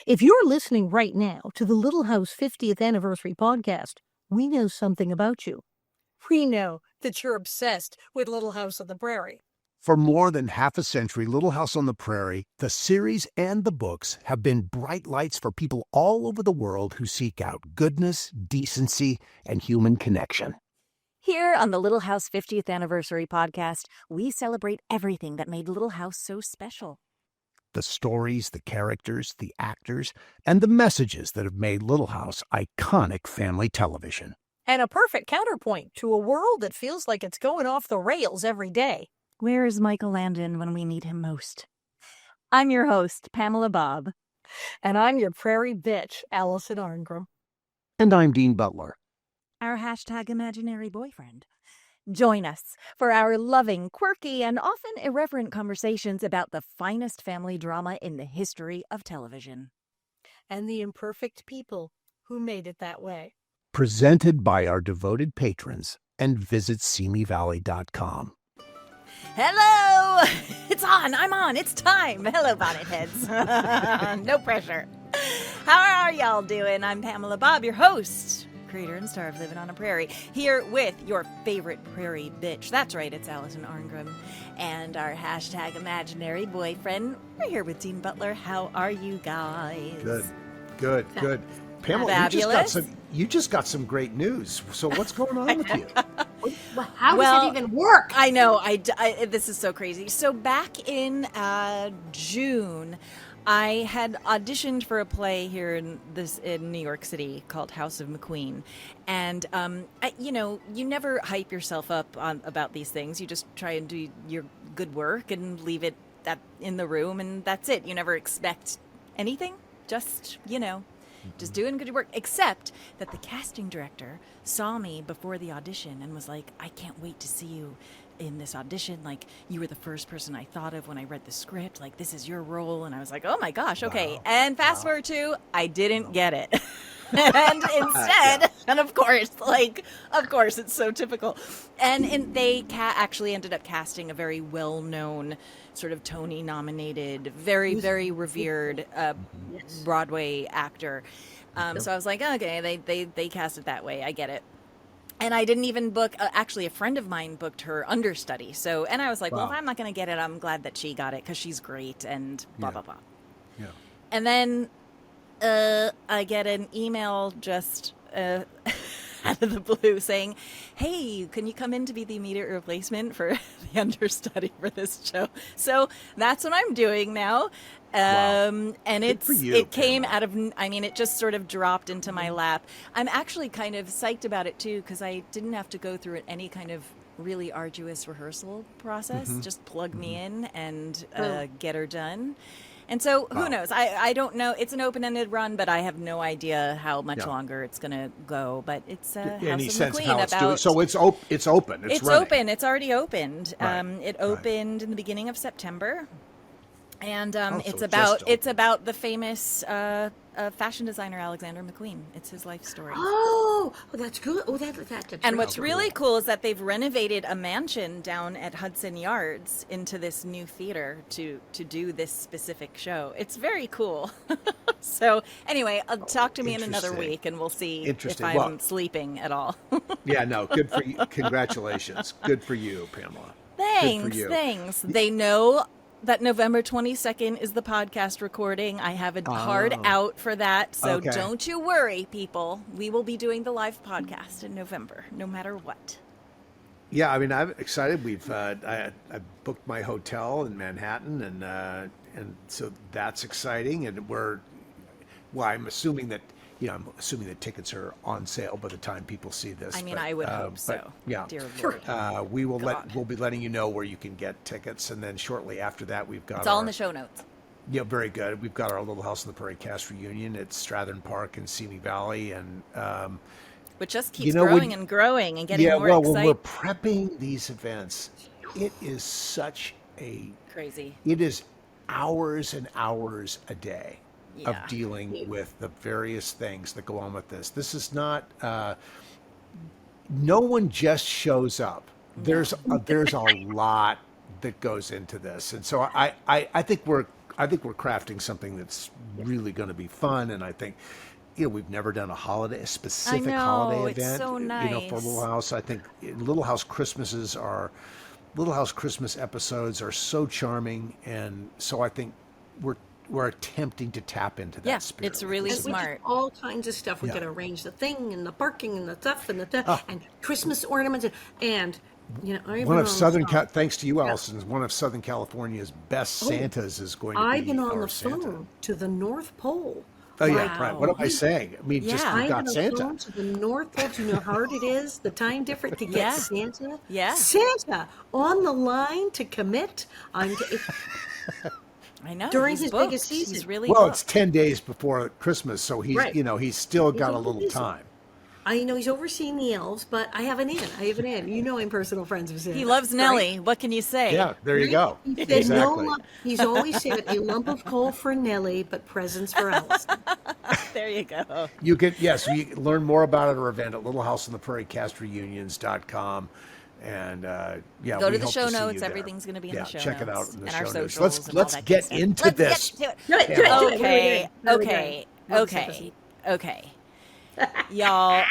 If you're listening right now to the Little House 50th Anniversary podcast, we know something about you. We know that you're obsessed with Little House on the Prairie. For more than half a century, Little House on the Prairie, the series and the books have been bright lights for people all over the world who seek out goodness, decency, and human connection. Here on the Little House 50th Anniversary podcast, we celebrate everything that made Little House so special. The stories, the characters, the actors, and the messages that have made Little House iconic family television. And a perfect counterpoint to a world that feels like it's going off the rails every day. Where is Michael Landon when we need him most? I'm your host, Pamela Bob. And I'm your prairie bitch, Allison Arngrim. And I'm Dean Butler. Our hashtag imaginary boyfriend. Join us for our loving, quirky, and often irreverent conversations about the finest family drama in the history of television. And the imperfect people who made it that way. Presented by our devoted patrons and visit SeaMeValley.com. Hello! It's on! I'm on! It's time! Hello, bonnet heads. No pressure. How are y'all doing? I'm Pamela Bob, your host, creator and star of Living on a Prairie, here with your favorite prairie bitch. That's right, it's Allison Arngrim. And our hashtag imaginary boyfriend. We're here with Dean Butler. How are you guys? Good. Pamela, you just got some great news. So what's going on with you? How does it even work? I know. This is so crazy. So back in June, I had auditioned for a play here in New York City called House of McQueen, and you never hype yourself up about these things. You just try and do your good work and leave it in the room, and that's it. You never expect anything. Just doing good work, except that the casting director saw me before the audition and was like, I can't wait to see you in this audition. Like, you were the first person I thought of when I read the script. Like, this is your role. And I was like, oh my gosh, okay. Wow. And fast forward to, I didn't get it. And instead, and of course, it's so typical. And they actually ended up casting a very well-known, sort of Tony-nominated, very, very revered Broadway actor. So I was like, okay, they cast it that way. I get it. And I didn't even book, actually a friend of mine booked her understudy. So, and I was like, well, if I'm not going to get it, I'm glad that she got it because she's great and blah, blah, blah. Yeah. And then I get an email just out of the blue saying, hey, can you come in to be the immediate replacement for the understudy for this show? So that's what I'm doing now. And it came out of, it just sort of dropped into my lap. I'm actually kind of psyched about it too, because I didn't have to go through any kind of really arduous rehearsal process. Just plug me in and get her done. And so who knows? I don't know. It's an open-ended run, but I have no idea how much longer it's going to go. But it's House of McQueen. So it's open. It's open. It's already opened. Right. It opened in the beginning of September. And it's about the famous fashion designer Alexander McQueen. It's his life story. Oh, that's good. Oh, that's and what's really cool is that they've renovated a mansion down at Hudson Yards into this new theater to do this specific show. It's very cool. So anyway, talk to me in another week, and we'll see if I'm sleeping at all. Yeah, no, good for you. Congratulations. Good for you, Pamela. Thanks. They know that November 22nd is the podcast recording. I have a card out for that. So Don't you worry, people. We will be doing the live podcast in November, no matter what. Yeah, I'm excited. I booked my hotel in Manhattan, and so that's exciting. And I'm assuming that tickets are on sale by the time people see this. I would hope so. Yeah, dear Lord. We'll be letting you know where you can get tickets, and then shortly after that, it's all in the show notes. Yeah, very good. We've got our Little House on the Prairie cast reunion at Strathern Park in Simi Valley, and which just keeps growing and growing and getting more exciting. When we're prepping these events, it is such a crazy. It is hours and hours a day. Of dealing with the various things that go on with this. This is not, no one just shows up. There's a lot that goes into this. And so I think we're we're crafting something that's really going to be fun. And I think, we've never done a specific holiday it's event, so for Little nice. House. I think Little House Christmas episodes are so charming, and so I think we're attempting to tap into that Yeah, spirit. it's really And we do smart. all kinds of stuff. We're Yeah. going to arrange the thing and the parking and the stuff and and Christmas ornaments and I've One been of on Southern the phone. thanks to you, Allison, one of Southern California's best Santas is going to be I've been on our the Santa. phone to the North Pole. Oh yeah, Wow. right. What am I saying? I mean, just Yeah. we I've got been on the Santa. phone to the North Pole. Do you know how hard it is? The time difference to get Yeah. Santa. Yeah. Santa on the line to commit. I know. During he's his booked. biggest season. He's really Well, booked. it's 10 days before Christmas, so he's Right. he's still got a all little busy. time. I know he's overseeing the elves, but I have an in. You know I'm personal friends with Santa. He loves right? Nellie. What can you say? Yeah, there you go. He said Exactly. he's always said a lump of coal for Nellie, but presents for Allison. There you go. You can you can learn more about our event at littlehouseontheprairiecastreunions.com. And Go we to the hope show to see notes. you there. Everything's going to be in Yeah, the show check it out notes in the and show our notes. socials. and all Let's that get good stuff. into Let's this. Get to it. Do it. Yeah. Do it. Okay. What are we doing? Okay. Y'all,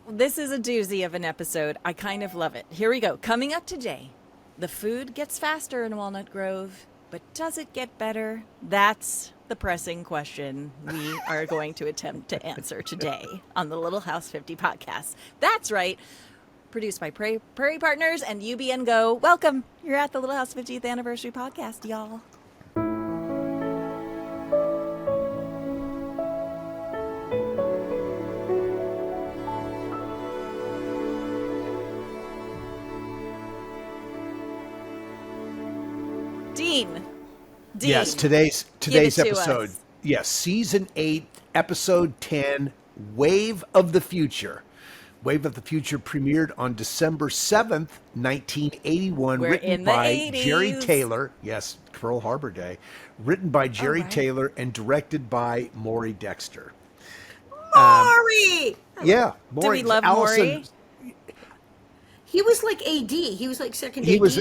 this is a doozy of an episode. I kind of love it. Here we go. Coming up today, the food gets faster in Walnut Grove, but does it get better? That's the pressing question we are going to attempt to answer today on the Little House 50 podcast. That's right. Produced by Prairie Partners and UBN Go. Welcome. You're at the Little House 50th Anniversary podcast, y'all. Dean. Yes, today's Give it to episode. us. Yes, season 8, episode 10, Wave of the Future. Wave of the Future premiered on December 7th, 1981, We're written in the by 80s. Jerry Taylor. Yes, Pearl Harbor Day. Written by Jerry right. Taylor and directed by Maury Dexter. Maury! Yeah, Do Maury. we love Allison, Maury? He was like AD. He was like second He AD. was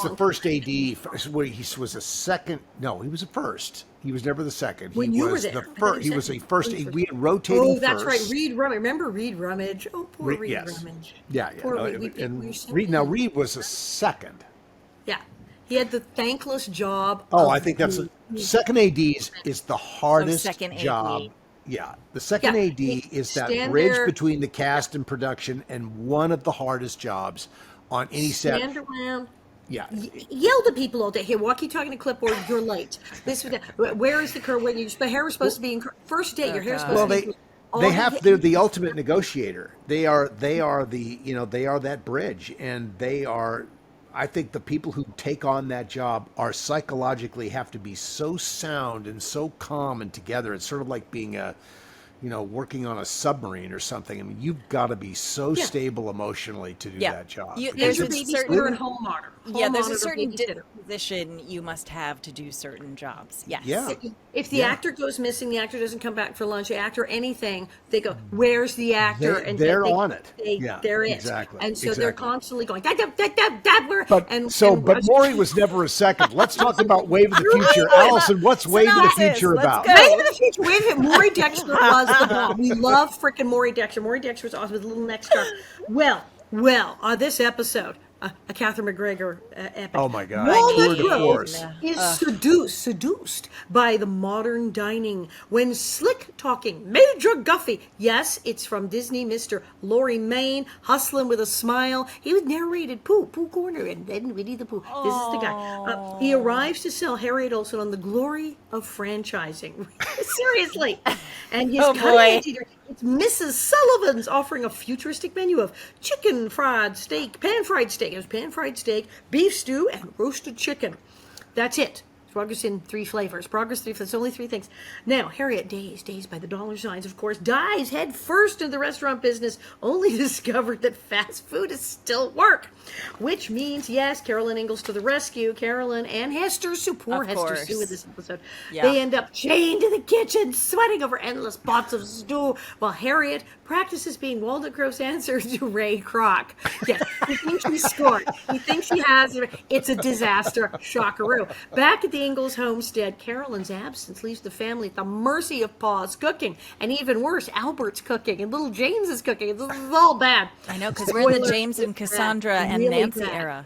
the first AD. Where he was a second. No, he was a first. He was never the second. When he you were was there. the I thought first. you He was said a first. he was We had rotating. Oh, that's first. right. Reed Rummage. Remember Reed Rummage? Oh, poor Reed Yes. Rummage. Yeah, Poor no, Reed. We and were so Reed. Now mean. Reed was a second. Yeah. He had the thankless job. Oh, of I think that's being- second ADs is the hardest second AD. job. Yeah, the second Yeah, AD he is that stand bridge there- between the cast and production, and one of the hardest jobs on any set. stand around. Yeah, Yell to people all day. Here, walkie-talkie and clipboard. You're late. This, where is the curve? When the hair was supposed to be in first day. Your hair's supposed well, to be. they're the ultimate negotiator. They are that bridge, and they are. I think the people who take on that job are psychologically have to be so sound and so calm and together. It's sort of like being working on a submarine or something. I mean, you've got to be so stable emotionally to do Yeah. that job. There's There's a a babysitter certain- and home monitor. Yeah, there's a Home certain monitor, babysitter. disposition you must have to do certain jobs. Yes. Yeah. If the actor goes missing, the actor doesn't come back for lunch, the actor anything, they go, "Where's the actor?" They're they- on it. They, Yeah, there is. exactly, And so they're exactly. constantly going, that where. But Maury was never a second. Let's talk about Wave of the Future. Allison, what's Wave of the Synopsis, Future let's about? go. Wave of the Future. Wave of it. Maury Dexter was the bomb. We love freaking Maury Dexter. Maury Dexter was awesome with a little neck scarf. Well, this episode, a Catherine McGregor epic. Oh my God. Walnut Tour de Grove force. is seduced by the modern dining when slick talking Major Guffey, yes, it's from Disney, Mr. Laurie Main, hustling with a smile. He was narrated Pooh Corner and then Winnie the Pooh. This is the guy. He arrives to sell Harriett Oleson on the glory of franchising. Seriously. And his Oh, cutting boy. edge eater, it's Mrs. Sullivan's offering a futuristic menu of pan fried steak. It was pan fried steak, beef stew, and roasted chicken. That's it. Progress in 3 flavors. It's only 3 things. Now, Harriet, dazed by the dollar signs, of course, dives head first into the restaurant business, only discovered that fast food is still work. Which means, yes, Carolyn Ingalls to the rescue. Carolyn and Hester Sue, poor Of Hester course. Sue in this episode. Yeah. They end up chained to the kitchen, sweating over endless pots of stew, while Harriet practices being Walnut Grove's answer to Ray Kroc. Yes, he thinks he scored. He thinks he has it. It's a disaster. Shockaroo. Back at the Ingalls homestead, Carolyn's absence leaves the family at the mercy of Pa's cooking. And even worse, Albert's cooking and little James's cooking. This is all bad. I know, because we're in the Spoiler, James and it's bad, Cassandra and really Nancy bad. era.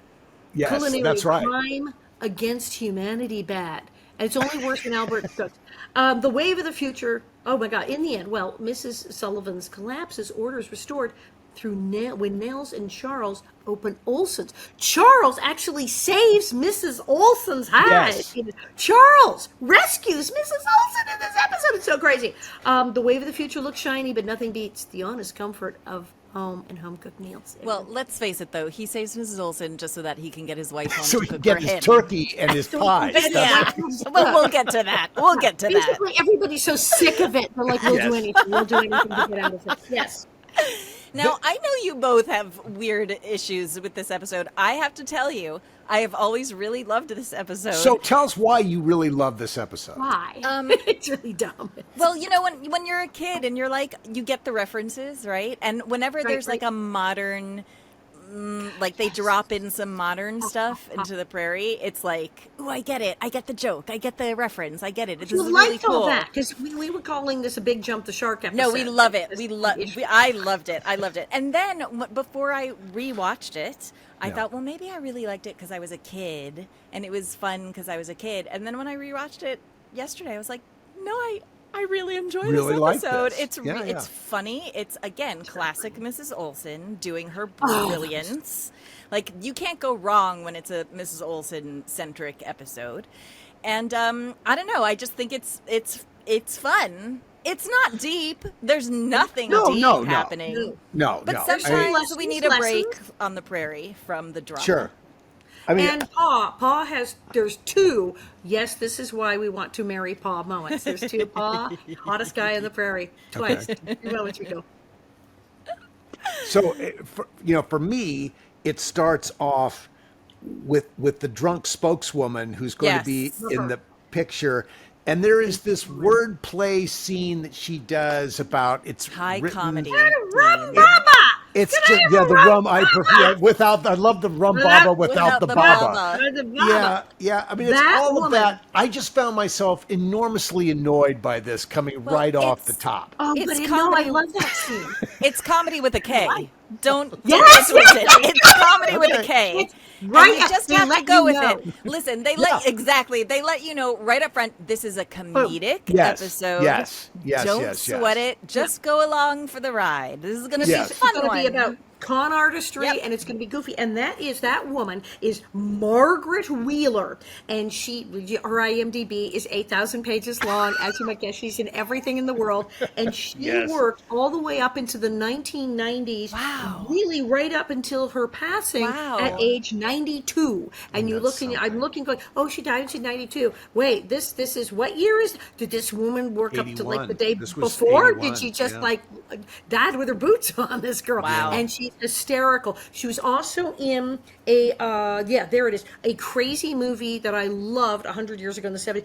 Yes, Culinary that's right. crime against humanity bad. And it's only worse than Albert cooks. The wave of the future, oh my God, in the end, well, Mrs. Sullivan's collapses, orders restored through when Nels and Charles open Olson's. Charles actually saves Mrs. Olson's hide. Yes. Charles rescues Mrs. Olson in this episode. It's so crazy. The wave of the future looks shiny, but nothing beats the honest comfort of home and home-cooked meals. Well, let's face it, though. He saves Mrs. Olson just so that he can get his wife home So to he can cook get for his him. turkey and his pie. Yeah. Well, we'll get to that. We'll get to that. Basically, everybody's so sick of it. They're like, we'll do Yes. anything. We'll do anything to get out of it. Yes. Now, I know you both have weird issues with this episode. I have to tell you, I have always really loved this episode. So tell us why you really love this episode. Why? It's really dumb. Well, you know, when you're a kid and you're like, you get the references, right? And whenever there's like a modern, like they drop in some modern stuff into the Prairie, it's like, oh, I get it. I get the joke. I get the reference. I get it. This You is liked really cool. all that because we were calling this a big jump the shark episode. No, we love it. I loved it. I loved it. And then before I rewatched it, I Yeah. thought, well, maybe I really liked it because I was a kid, and it was fun because I was a kid. And then when I rewatched it yesterday, I was like, no, I really enjoy Really this like episode. this. It's Yeah, it's funny. It's again classic Mrs. Olson doing her brilliance. Like you can't go wrong when it's a Mrs. Olson centric episode. And I don't know. I just think it's fun. It's not deep. There's nothing deep happening. No, But no. sometimes we need a break lessons. on the Prairie from the drama. Sure. I mean, And Pa has, there's two, yes, this is why we want to marry Pa moments. There's two Pa, hottest guy in the Prairie, twice. Two moments we go. so for me, it starts off with the drunk spokeswoman who's going to be Yes. in the picture. And there is this wordplay scene that she does about it's High written, comedy. Rum Dean. Baba! It's just the rum. I prefer without. I love the rum baba without the baba. Yeah. I mean, it's That all of woman- that. I just found myself enormously annoyed by this coming Well, right off the it's- top. Oh, It's but I comedy. love that scene. It's comedy with a K. Don't Yes, twist it. yes. It's comedy with a Okay. K. It's right And you up- just they have to let go you with know. it. Listen, they They let you know right up front. This is a comedic Yes, episode. yes, Don't yes. sweat it. Just go along for the ride. This is going to Yes. be a fun It's going one. to be about con artistry, Yep. and it's going to be goofy. And that woman is Margaret Wheeler, and her IMDb is 8,000 pages long. As you might guess, she's in everything in the world, and she Yes. worked all the way up into the 1990s. Wow. Really, right up until her passing Wow. at age 92. And you That's look, and I'm something. looking, going, oh, she died when she's 92. Wait, this is what year is? Did this woman work up to like the 81. day This was before? 81, Did she just yeah. like died with her boots on? This girl, Wow. and she's hysterical. She was also in a there it is, a crazy movie that I loved 100 years ago in the 70s.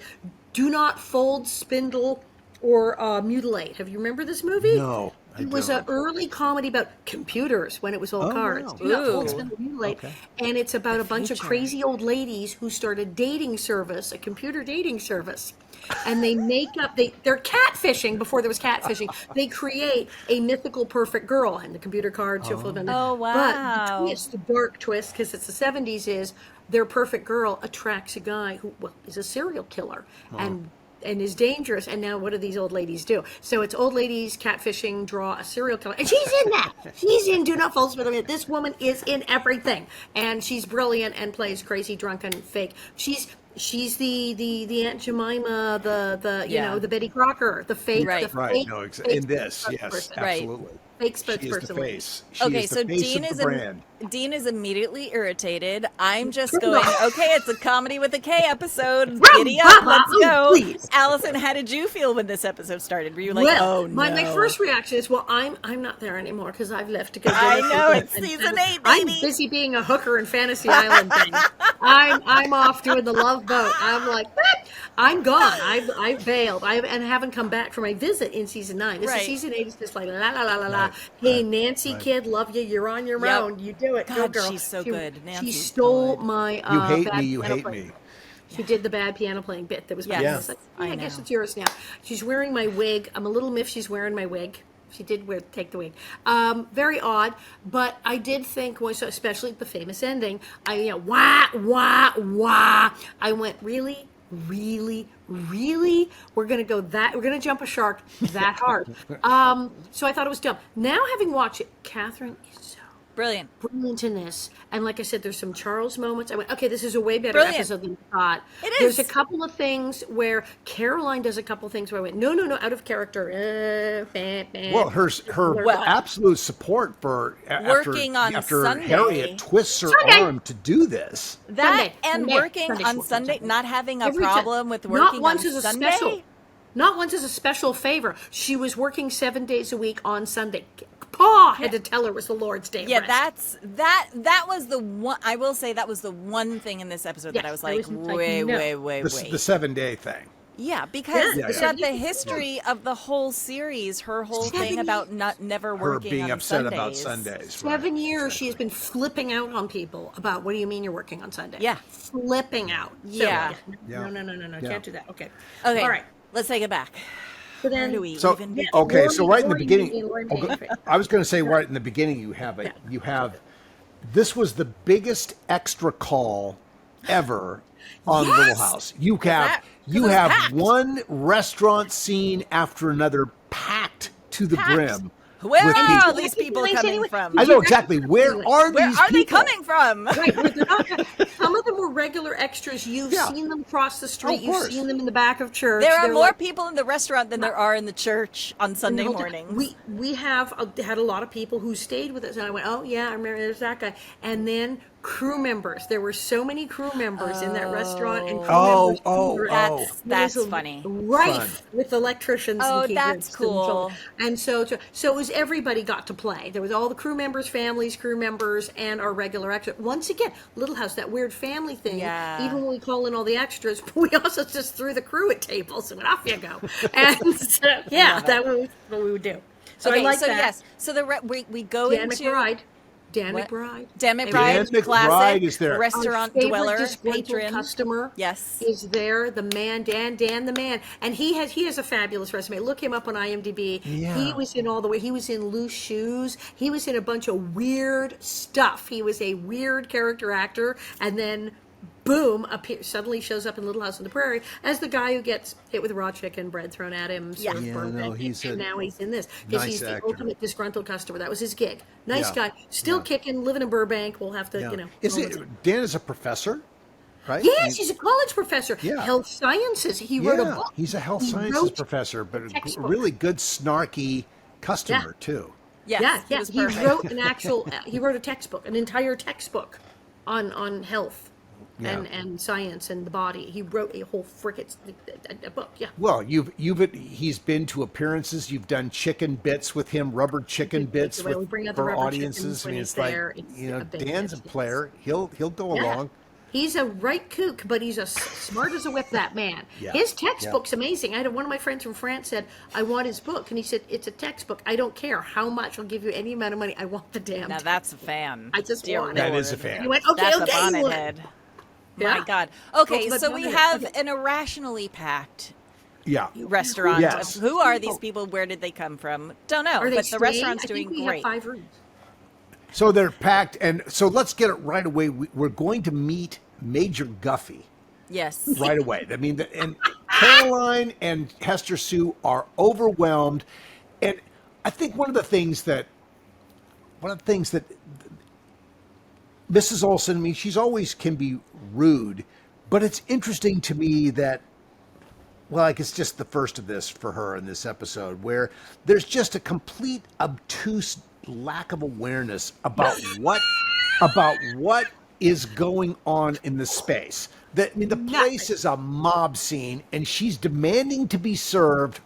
Do Not Fold, Spindle, or Mutilate. Have you remember this movie? No, I It was an don't. early comedy about computers when it was all Oh, cards. wow. Do Not Fold, Ooh. Spindle, Mutilate. Okay. And it's about a bunch of future. crazy old ladies who start a dating service, a computer dating service. And they make up, they're catfishing before there was catfishing. They create a mythical perfect girl, and the computer cards are full of them. Oh, But wow. the twist, the dark twist, because it's the 70s, is their perfect girl attracts a guy who is a serial killer and is dangerous. And now what do these old ladies do? So it's old ladies catfishing, draw a serial killer. And she's in that. She's in Do Not Fall Spindle. This woman is in everything. And she's brilliant and plays crazy, drunken, fake. She's the Aunt Jemima, the Yeah. the Betty Crocker, the fake, Right. the Right. fake, No, fake in this, yes, spokesperson. Right. absolutely. Fake She is the spokesperson. face. She Okay, is the so face Dean of is the brand. Dean is immediately irritated. I'm just Turn it going, off. okay, it's a comedy with a K episode. Rum Giddy up, Baba, let's oh, go. please. Allison, how did you feel when this episode started? Were you like, Well, oh no? my first reaction is, well, I'm not there anymore because I've left to go. I dinner know, and- it's and- season 8, I'm baby. busy being a hooker in Fantasy Island. Thing. I'm off doing the Love Boat. I'm like, what? I'm gone. I've bailed. And haven't come back for my visit in season 9. This Right. is season 8. It's just like la la la la la. Hey, Nancy, kid, love you. You're on your Yep. own. You do it. Go, God, girl. she's so good. She Nancy's stole good. my. You hate bad me. You piano hate player. me. She did the bad piano playing bit that was Yes. I was like, I I guess know. it's yours now. She's wearing my wig. I'm a little miffed she's wearing my wig. She did take the wig. Very odd, but I did think, especially the famous ending, wah, wah, wah. I went, really? Really? Really? We're going to jump a shark that hard. So I thought it was dumb. Now, having watched it, Catherine is so Brilliant. brilliant in this. And like I said, there's some Charles moments. I went, okay, this is a way better Brilliant. episode than I thought. It There's is. a couple of things where Caroline does a couple of things where I went, no, out of character. Well, her absolute support for Working on after Sunday. Harriet twists her Sunday. arm to do this. That and Sunday. working Sunday on school, Sunday, Sunday. not having a Every time. problem with Not working on once as a Sunday. special. Not once as a special favor. She was working 7 days a week on Sunday. Pa had to tell her it was the Lord's Day. of Yeah, rest. that was the one. I will say that was the one thing in this episode that Yes, I was I like, was like, wait. The 7-day thing. Yeah, because Yeah, yeah. that the history of the whole series, her whole 7 thing about never Her working being on upset Sundays. about Sundays. 7 years she has been flipping out on people about, what do you mean you're working on Sunday? Yeah. Flipping out. So, Yeah. Yeah. No. Yeah. Can't do that. Okay. Okay, All right. let's take it back. So Where then, do we So even begin? okay, so right in the Lauren beginning, Bean, Lauren okay, Bean. I was going to say right in the beginning you have this was the biggest extra call ever on Yes! Little House. You have it was packed. one restaurant scene after another packed to the brim. Where with are people. all these people Place coming anyway. from? I know exactly. Where are Where these are they people? coming from? Right, but they're not- some of them were regular extras. You've Yeah. seen them cross the street. Of You've course. seen them in the back of church. There are They're more like- people in the restaurant than there are in the church on Sunday the whole time. mornings. We have had a lot of people who stayed with us, and I went, oh yeah, I remember there's that guy, and then crew members. There were so many crew members in that restaurant, and crew members who were That's it was funny. rife with electricians. Oh, and key that's grips cool. And so it was everybody got to play. There was all the crew members, families, crew members, and our regular extras. Once again, Little House, that weird family thing. Yeah. Even when we call in all the extras, we also just threw the crew at tables and went, off you go. And so, yeah, that was what we would do. So okay, I like so that. yes, so we go Dan into McBride. Dan What? McBride. Dan Dan McBride, McBride classic is there. restaurant Our favorite dweller, disgruntled patron. customer. Yes. Is there the man, Dan the man, and he has a fabulous resume. Look him up on IMDb. Yeah. He was in all the way. He was in Loose Shoes. He was in a bunch of weird stuff. He was a weird character actor, and then boom, suddenly shows up in Little House on the Prairie as the guy who gets hit with raw chicken, bread thrown at him, sort of Yeah, burned no, at he's him, and a now he's in this because nice he's the actor. ultimate disgruntled customer. That was his gig. Nice Yeah. guy, still Yeah. kicking, living in Burbank. We'll have to, Is it Dan is a professor, right? Yes, he's a college professor. Yeah. Health sciences. He wrote a Yeah, book. he's a health He sciences wrote professor, but a textbook. really good snarky customer too. Yes, Yeah, it yeah. was He perfect. wrote an actual. He wrote a textbook, an entire textbook, on health Yeah. and science and the body. He wrote a whole frickin' a book. Yeah. Well, he's been to appearances. You've done chicken bits with him, rubber chicken bits We bring out the for rubber audiences. chickens I when mean, he's it's like there. It's a big Dan's a hit. player. He'll go Yeah. along. He's a right kook, but he's smart as a whip, that man. Yeah. His textbook's amazing. I had one of my friends from France said, I want his book. And he said, it's a textbook. I don't care how much. I'll give you any amount of money. I want the damn Now that's a fan. I just Dear want That Lord. is a fan. He went, okay, That's okay. a bonnet look." head. Yeah. My God. Okay, Ultimate so we bonnet. have Okay. an irrationally packed Yeah. restaurant. Yes. Who are these people? Where did they come from? Don't know. Are they But the staying? restaurant's I think doing we great. have 5 rooms. So they're packed, and so let's get it right away. We're going to meet Major Guffey Yes. right away. I mean, and Caroline and Hester Sue are overwhelmed, and I think one of the things that Mrs. Oleson, I mean, she's always can be rude, but it's interesting to me that, well, like it's just the first of this for her in this episode, where there's just a complete obtuse lack of awareness about what is going on in the space. I mean, the place is a mob scene, and she's demanding to be served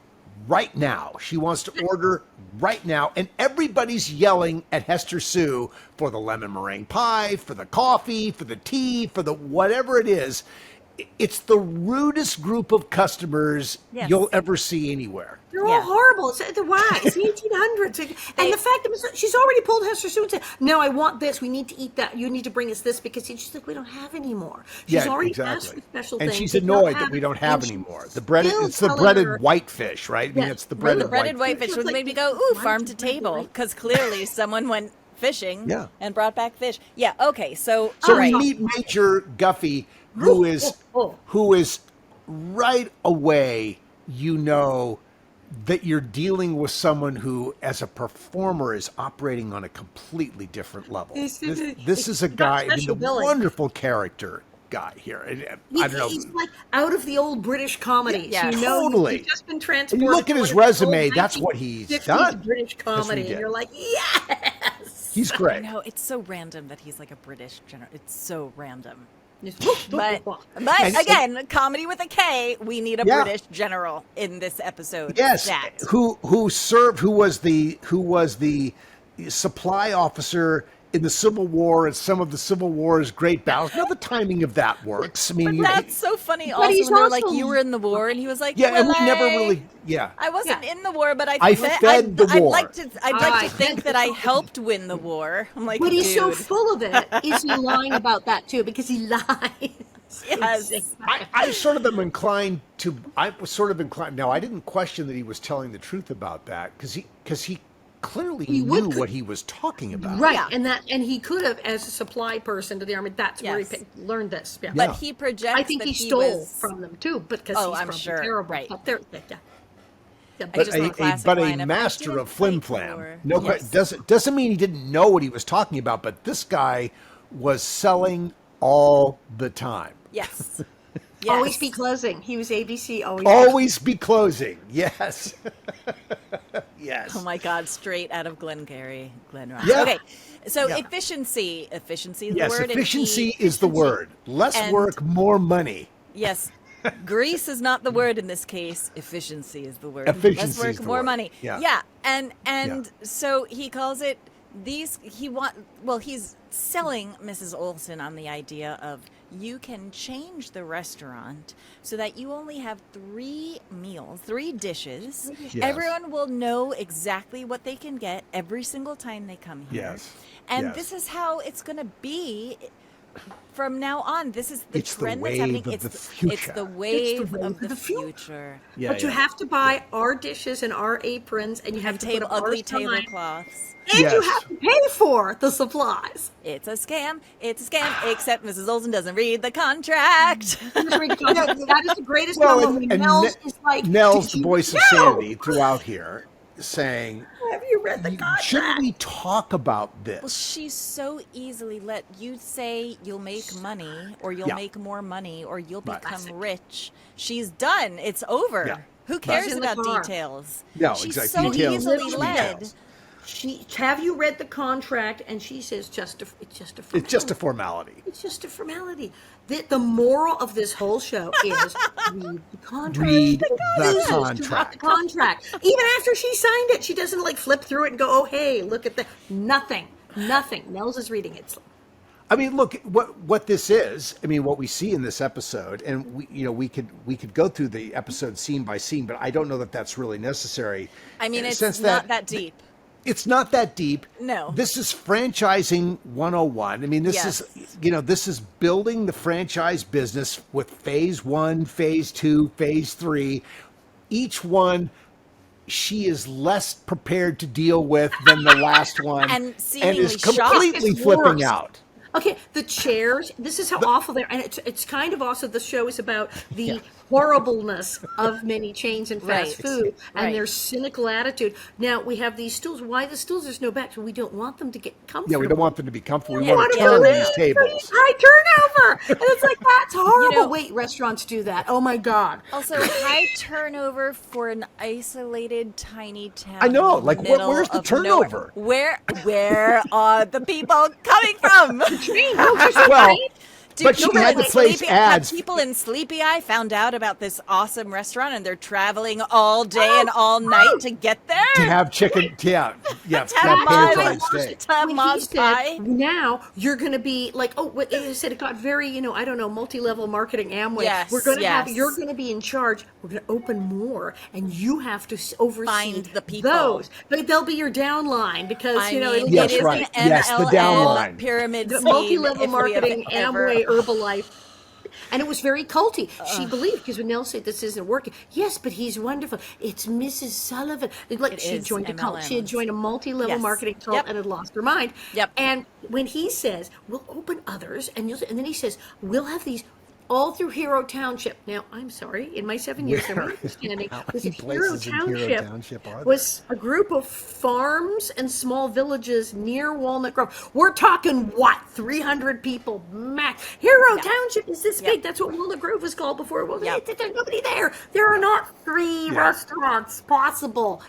right now. She wants to order right now, and everybody's yelling at Hester Sue for the lemon meringue pie, for the coffee, for the tea, for the whatever it is. it's the rudest group of customers Yes. you'll ever see anywhere. They're Yeah. all horrible. Why? It's the 1800s. And the fact that she's already pulled Hester Sue and said, no, I want this. We need to eat that. You need to bring us this because she's like, we don't have any more. She's already asked for special and things. she's They don't annoyed that have we it. don't have And any she's more. still It's the telling breaded her- whitefish, right? I mean, Yeah. it's the The breaded breaded whitefish. whitefish would Like, make me go, ooh, why farm did to you bread the table, white- because clearly someone went fishing Yeah. and brought back fish. Yeah, okay, so So all we right. meet Major Guffey, who is right away, you know, that you're dealing with someone who, as a performer, is operating on a completely different level. This is a guy, I mean, special the billing. wonderful character guy here. I don't know. He's like out of the old British comedies. Yeah. You know, Totally. he's just been And transported. you look at to his one of the old resume, that's what he's 1950s done. British comedy, did. and you're like, yes. He's great. No, it's so random that he's like a British general. It's so random. But But And- again, comedy with a K. We need a Yeah. British general in this episode. Yes, Stat. who was the supply officer in the Civil War and some of the Civil War's great battles. Now the timing of that works. I mean, That's so funny. Also, he's when they were like, also- "You were in the war," and he was like, yeah, and we "Well, never really, yeah. I wasn't Yeah. in the war, but I fed the I'd war." like to. I'd like I to think fed that the I war. helped win the war. I'm like, But he's so dude. full of it. Is he lying about that too? Because he lies. Yes. I sort of am inclined to. I was sort of inclined. Now I didn't question that he was telling the truth about that because he clearly He knew would- what he was talking about. Right, Yeah. and he could have, as a supply person to the army, that's where he Yes. learned this. Yeah. But Yeah. he projects. I think that he stole was, from them too, because Oh, he's I'm from sure, terrible. right. But they're, yeah. I But just want classic but line a of, "I master didn't of flim fight flam. for-" No, Yes. doesn't mean he didn't know what he was talking about. But this guy was selling all the time. Yes. Always Yes. be closing. He was ABC. Always. Always be closing. Yes. Yes. Oh my God! Straight out of Glengarry, Glen Ross. Yeah. Okay, so Yeah. efficiency is the Yes, word. and efficiency he- is the word. Less And- work, more money. Yes. Grease is not the word in this case. Efficiency is the word. Efficiency Less work, is the more word. money. Yeah. Yeah. And so he calls it he's selling Mrs. Oleson on the idea of you can change the restaurant so that you only have 3 meals, 3 dishes. Yes. Everyone will know exactly what they can get every single time they come here. Yes. And Yes. this is how it's going to be from now on. This is the It's the trend wave that's happening. of the It's future. the wave wave of the future. Yeah, But you yeah. have to buy our dishes and our aprons, and you have And to table, put up ugly our sign, tablecloths. and you Yes. have to pay for the supplies. It's a scam. It's a scam. Except Mrs. Olsen doesn't read the contract. That is the greatest Well, moment when and Nels is like, Nels, "Did the you voice of know? sanity, throughout here, saying, Have you read the contract? shouldn't we talk about Well, this? she's so easily let you say you'll make money, or you'll Yeah. make more money, or you'll Right. become rich. She's done. It's over. Yeah. Who Right. cares She's in the about car. details? No, She's exactly. so Details. easily led. Details. Have you read the contract? And she says, it's just a formality. It's just a formality. It's just a formality. The moral of this whole show is read the contract. Read the Refuses to read contract. the contract. Even after she signed it, she doesn't like flip through it and go, "Oh, hey, look at the nothing." Nels is reading it. I mean, look what this is. I mean, what we see in this episode, and we could go through the episode scene by scene, but I don't know that that's really necessary. I mean, in the it's sense not that deep. It's not that deep. No. This is franchising 101. I mean, this Yes. this is building the franchise business with phase 1, phase 2, phase 3. Each one she is less prepared to deal with than the last one And seemingly is shocked. completely It's flipping worse. out. Okay, the chairs. This is how awful they are, and it's kind of also the show is about the horribleness of many chains and fast Right. food and Right. their cynical attitude. Now we have these stools. Why the stools? There's no back. So we don't want them to get comfortable. Yeah, we don't want them to be comfortable. We We want to them turn to these be tables. high turnover, and it's like that's horrible. know- Wait, restaurants do that. Oh my god. Also, high turnover for an isolated tiny town. I know, in like, the middle where's the of nowhere. turnover? Where are the people coming from? Train, folks, are so Well, trained. But she had to place ads. Have people in Sleepy Eye found out about this awesome restaurant and they're traveling all day and all night to get there? To have chicken, to have have pan-fried steak. To have When he Ma's pie. said, now you're going to be like, oh, what he said, it got very, I don't know, multi-level marketing Amway. Yes, We're going to have, yes. you're going to be in charge. We're going to open more, and you have to oversee Find the people. those. But they'll be your downline because, I mean, it'll Yes, it is right. an Yes, the MLM downline. pyramid the scheme. multi-level if we have marketing ever- Amway Herbalife. And it was very culty. She believed, because when Nels said this isn't working, yes, but he's wonderful. It's Mrs. Sullivan. Like, she had is joined a cult. She had MLMs. joined a multi-level Yes. marketing cult Yep. and had lost her mind. Yep. And when he says, we'll open others, and then he says, we'll have these all through Hero Township. Now, I'm sorry, in my 7 years, Where? my understanding How was many that Hero places in Hero Township, Township are there? was a group of farms and small villages near Walnut Grove. We're talking, what, 300 people max? Hero Township is this big. That's what Walnut Grove was called before. Well, there's nobody there. There are not 3 restaurants possible.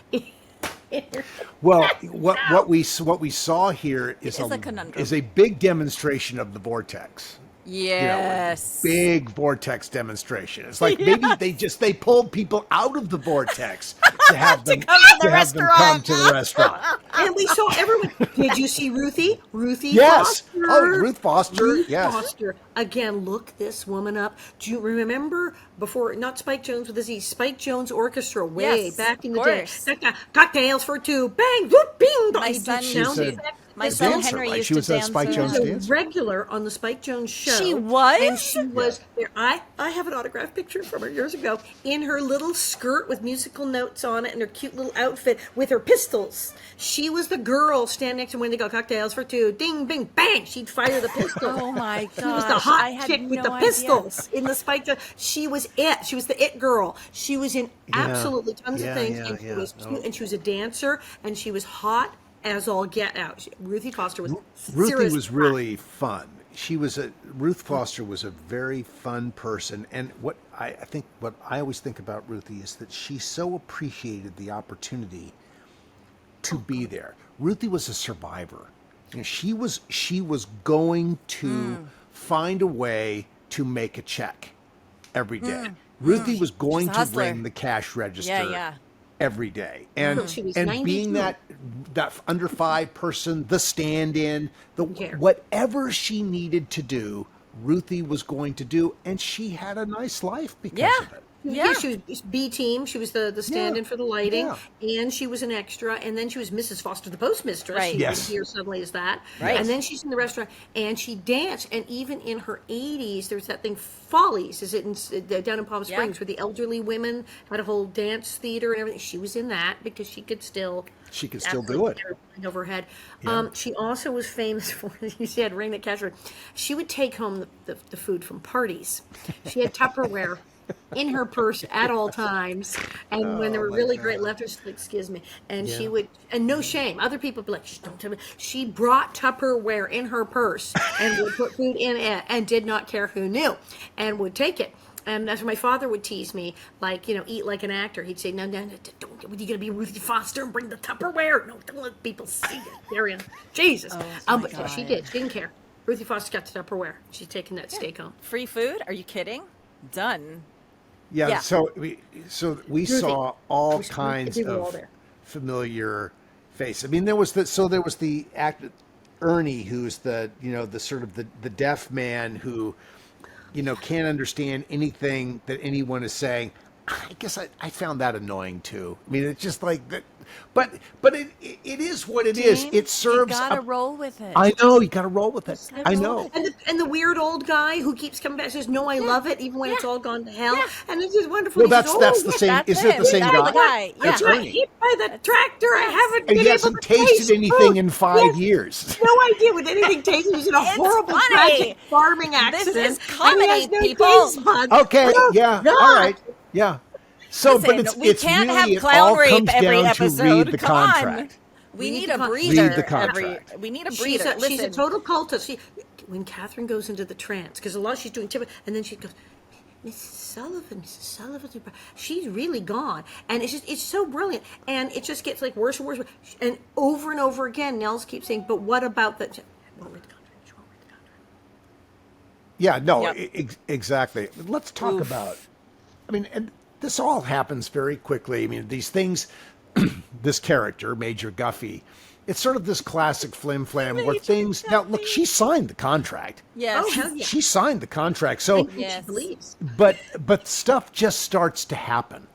Well, what we saw here is a conundrum. is a big demonstration of the vortex. Yes. Big vortex demonstration. It's like maybe they pulled people out of the vortex to have them come to the have them come restaurant. to the restaurant. And we saw everyone. Did you see Ruthie? Ruthie Yes. Foster. Oh, Ruth Foster. Ruth Yes. Foster. Again, look this woman up. Do you remember before, not Spike Jones with a Z, Spike Jones Orchestra way Yes, back in the of day. course. Cocktails for 2. Bang, whoop, bing. My She's son- She's a My son dancer, Henry right? used She to was a dance Spike with Jones her. a dancer. regular on the Spike Jones show. She was? And she was there. I have an autographed picture from her years ago in her little skirt with musical notes on it and her cute little outfit with her pistols. She was the girl standing next to when they go cocktails for 2. Ding, bing, bang. She'd fire the pistol. Oh my She was the gosh, hot I had chick with no the idea. pistols in the Spike Jones. She was it. She was the it girl. She was in absolutely tons of things. And she was cute, and she was a dancer, and she was hot as all get out. Ruthie Foster was Ruthie serious was hot. really fun. Ruth Foster was a very fun person, and what I always think about Ruthie is that she so appreciated the opportunity to be there. Ruthie was a survivor. She was going to find a way to make a check every day. Ruthie was going She's a to hustler. ring the cash register Yeah. every day, and She was being 92. that under 5 person, the stand-in, care. whatever she needed to do, Ruthie was going to do, and she had a nice life because Yeah. of it. Yeah, she was B team. She was the stand-in for the lighting, Yeah. and she was an extra. And then she was Mrs. Foster, the postmistress. Right. She Yes. was here suddenly as that. Right. And then she's in the restaurant, and she danced. And even in her 80s, there was that thing, Follies. Is it down in Palm Springs, where the elderly women had a whole dance theater and everything? She was in that because she could still. She could still do it. Over her head. She also was famous for, you said, ring the cash register. She would take home the food from parties. She had Tupperware in her purse at all times. And when there were my really God. great leftovers, like, excuse me. And she would, and no shame. Other people would be like, "Shh, don't tell me." She brought Tupperware in her purse and would put food in it and did not care who knew and would take it. And that's when my father would tease me, like, eat like an actor. He'd say, no, don't, are you going to be Ruthie Foster and bring the Tupperware? No, don't let people see it. Darian, Jesus. But yeah, she did. She didn't care. Ruthie Foster got the Tupperware. She's taking that steak home. Free food? Are you kidding? Done. Yeah, Yeah. so we saw all We- kinds we were all of there. familiar faces. I mean, there was the actor Ernie, who's the sort of the deaf man who can't understand anything that anyone is saying. I guess I found that annoying too. I mean, it's just like that. But it is what it is. James, It serves. You gotta a- roll with it. I know you got to roll with it. gotta I roll know. with And the weird old guy who keeps coming back says, "No, I love it," even when it's all gone to hell. And it's just wonderful. Well, He says, that's "Oh, the yeah, same. that's Isn't it the him. same That's guy? the guy. That's Yeah. I got Ernie. hit by the tractor. I haven't And been he able hasn't to tasted taste anything food." in 5 years. No idea what anything tastes. He was in a horrible, funny. tragic farming This accident. is and he comedy, has no people. taste buds. Okay, Oh, yeah, God. all right, yeah. So, Listen, but we it's can't really, have it clown all rape comes every down episode. to read the Come on. contract. We Read need the a con- breather. Read the contract. We need a She's breather. a Listen, total cultist. When Catherine goes into the trance, because a lot she's doing tip, and then she goes, Mrs. Sullivan, she's really gone. And it's so brilliant. And it just gets like worse and worse. And over again, Nels keeps saying, but what about the... She won't read the contract. Yeah, no, Yep. exactly. Let's talk about, I mean, and this all happens very quickly. I mean, these things, this character, Major Guffey, it's sort of this classic flim flam where Major things, now look, Guffey. she signed the contract. Yes. Oh, hell yeah. She signed the contract. So, And Yes. she believes. but stuff just starts to happen.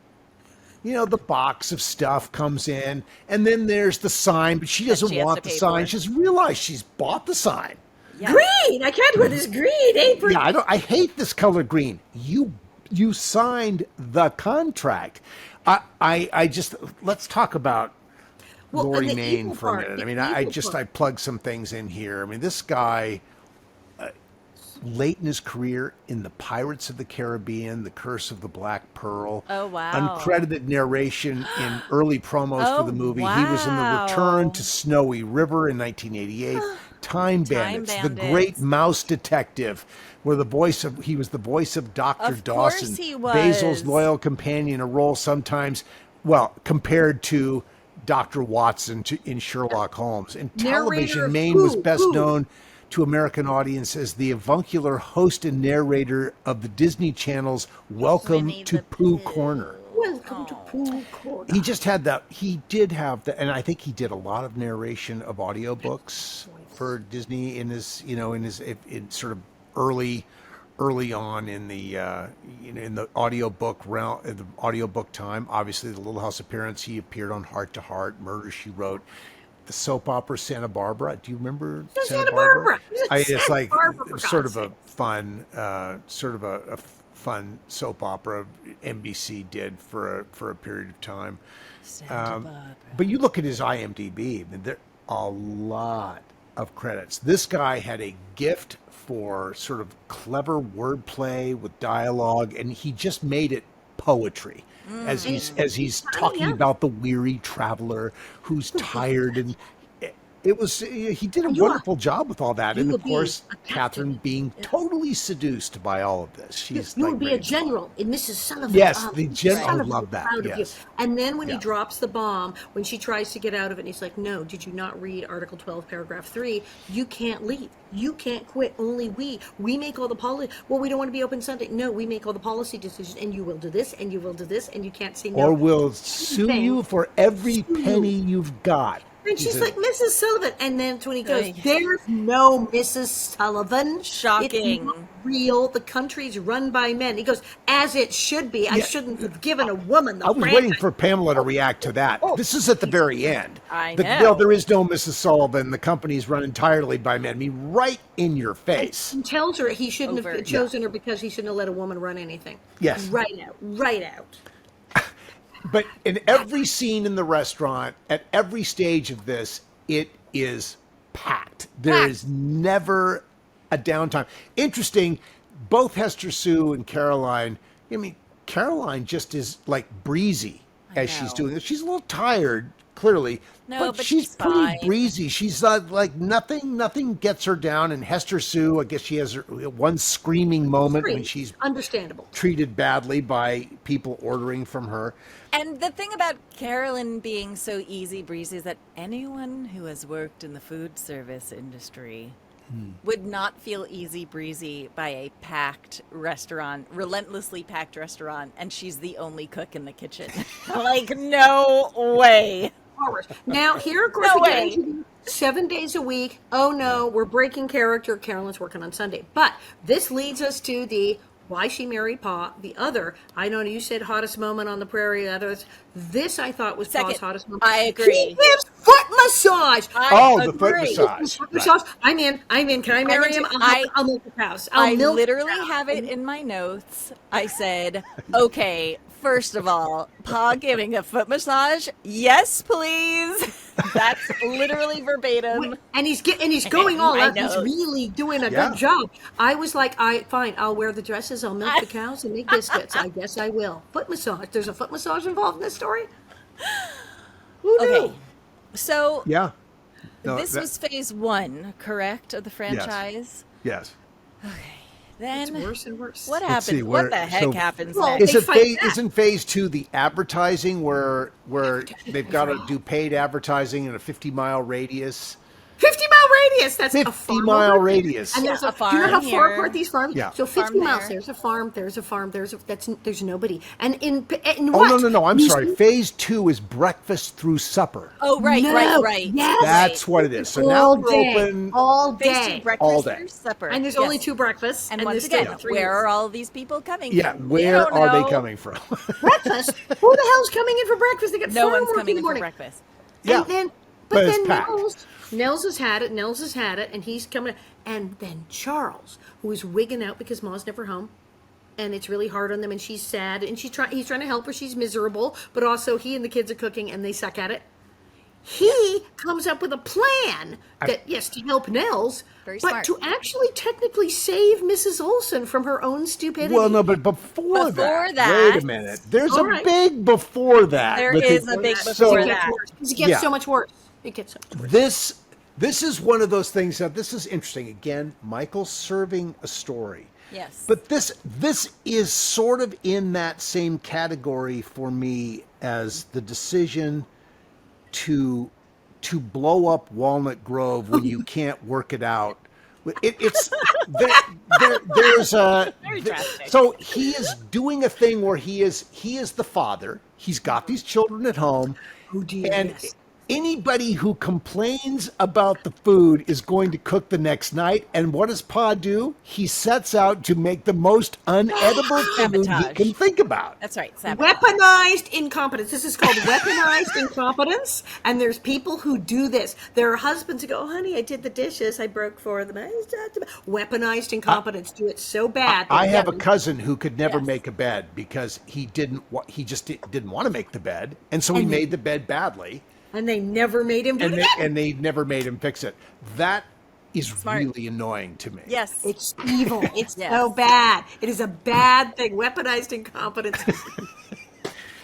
You know, the box of stuff comes in, and then there's the sign, but she doesn't she has want to the pay sign. for. She's realized she's bought the sign. Yeah. Green! I can't wear this green apron. Yeah, I hate this color green. You signed the contract. I just let's talk about Well, and Lori the Main evil for a part, minute. the I mean, I evil just part. I plugged some things in here. I mean, this guy late in his career in the Pirates of the Caribbean, The Curse of the Black Pearl. Oh, wow. Uncredited narration in early promos for Oh, the movie. He was in The Return wow. to Snowy River in 1988. Time Bandits, The Bandits. Great Mouse Detective, where he was the voice of Dr. Of course Dawson, he was. Basil's loyal companion, a role sometimes, well, compared to Dr. Watson in Sherlock Holmes. In television, Narrator, Maine was who? best Who? known to American audience as the avuncular host and narrator of the Disney Channel's Welcome Winnie to the Pooh Pooh. Corner. Welcome to Pooh Corner. He just had that. He did have that, and I think he did a lot of narration of audiobooks for Disney in his, in sort of early on in the, in the audiobook realm, the audiobook time. Obviously, the Little House appearance. He appeared on Heart to Heart, Murder She Wrote, the soap opera Santa Barbara. Do you remember Santa Barbara. It's Santa like Barbara, for sort of God's a fun, a fun soap opera NBC did for a period of time. Santa Barbara. But you look at his IMDb, and there are a lot of credits. This guy had a gift for sort of clever wordplay with dialogue, and he just made it poetry as he's talking yeah. about the weary traveler who's tired, and it was he did a You are- wonderful job with all that, you and will of be course a captain. Catherine being totally seduced by all of this. She's You like would be a ready to fall. general in Mrs. Sullivan. Yes, Oh, the Mrs. general. I Sullivan love is that, proud of you. yes. And then when he Yeah. drops the bomb, when she tries to get out of it, and he's like, "No, did you not read Article 12, Paragraph 3? You can't leave. You can't quit. Only we. We make all the policy. Well, we don't want to be open Sunday. No, we make all the policy decisions, and you will do this, and you will do this, and you can't say no." Or we'll sue Thing. you for every Sue you. penny you've got. And He she's said, like, "Mrs. Sullivan," and then when he goes, Ay. "There's no Mrs. Sullivan. Shocking. It's not real. The country's run by men." He goes, "As it should be. I shouldn't have given a woman the I was franchise." waiting for Pamela to react to that. This is at the very end. I No, know. there is no Mrs. Sullivan. The company's run entirely by men. I mean, right in your face. And tells her he shouldn't Over. have chosen her because he shouldn't have let a woman run anything. Yes. Right out. Right out. But in every scene in the restaurant, at every stage of this, it is packed. There is never a downtime. Interesting, both Hester Sue and Caroline, I mean, Caroline just is like breezy as she's know. doing it. She's a little tired, clearly, No, but but she's she's pretty fine. breezy. She's like nothing gets her down. And Hester Sue, I guess she has her one screaming moment when she's Understandable. treated badly by people ordering from her. And the thing about Carolyn being so easy breezy is that anyone who has worked in the food service industry would not feel easy breezy by a packed restaurant, relentlessly packed restaurant, and she's the only cook in the kitchen. Like, no way. Horrors. Now, here, of course, No we get way. into the 7 days a week. Oh, no, we're breaking character. Carolyn's working on Sunday. But this leads us to the why she married Pa. The other, I know you said hottest moment on the prairie. That is, this I thought was Pa's Second, hottest moment. I agree. He gives foot massage. Oh, the foot agree. massage. Foot Right. massage. I'm in. Can I marry him? I'll milk the cows. I'll I milk the literally cows. have it in my notes. I said, okay, first of all, Pa giving a foot massage? Yes, please. That's literally verbatim. And he's going all I out. He's know. really doing a Yeah. good job. I was like, fine, I'll wear the dresses, I'll milk the cows and make biscuits. I guess I will. Foot massage. There's a foot massage involved in this story? Who knew? Okay. So Yeah. No, this that- was phase one, correct, of the franchise? Yes. Then It's worse and worse. what Let's see, happened? What where- the heck so- happens Well, next? Is it fight phase, back. isn't phase two the advertising where they've got to do paid advertising in a 50-mile radius? 50-mile radius. That's a 50 farm mile over here. radius. And there's A do you know how farm far here. apart these farms? Yeah. So 50 Farm miles. there. There's a farm. There's a farm. There's nobody. And in Oh, what? no. I'm You sorry. see- Phase 2 is breakfast through supper. Oh, right. Yes. That's what it is. So now all we're day, open. all Phase day. two, breakfast All day. through supper. And there's Yes. only 2 breakfasts. And there's once still again, 3 where meals. are all these people coming Yeah, from? where We don't are they know. coming from? breakfast? Who the hell's coming in for breakfast? They got No farm one's work coming in the in for morning. breakfast. Yeah. And then, But but it's then packed. Nels has had it, and he's coming. And then Charles, who is wigging out because Ma's never home, and it's really hard on them, and she's sad, and he's trying to help her. She's miserable, but also he and the kids are cooking, and they suck at it. He comes up with a plan that, yes, to help Nels, Very but smart. to actually technically save Mrs. Olson from her own stupidity. Well, no, but before that, wait a minute. There's All a right. big before that. There with is the- a big so before it that. gets worse. It gets Yeah. so much worse. It gets so much worse. This is one of those things. Now, this is interesting. Again, Michael's serving a story. Yes. But this is sort of in that same category for me as the decision to blow up Walnut Grove when you can't work it out. It's there's a Very drastic. so he is doing a thing where he is the father. He's got these children at home, Oh, dear, and yes. anybody who complains about the food is going to cook the next night. And what does Pa do? He sets out to make the most unedible food he Sabotage. can think about. That's right. Sabotage. Weaponized incompetence. This is called weaponized incompetence. And there's people who do this. There are husbands who go, oh, honey, I did the dishes. I broke 4 of them. Weaponized incompetence. Do it so bad. I have a that- cousin who could never Yes. make a bed because he just didn't want to make the bed, and so he And made the bed badly, And they never made him do and it they, again. and they never made him fix it. That is Smart. really annoying to me. Yes. It's evil. It's Yes. so bad. It is a bad thing. Weaponized incompetence.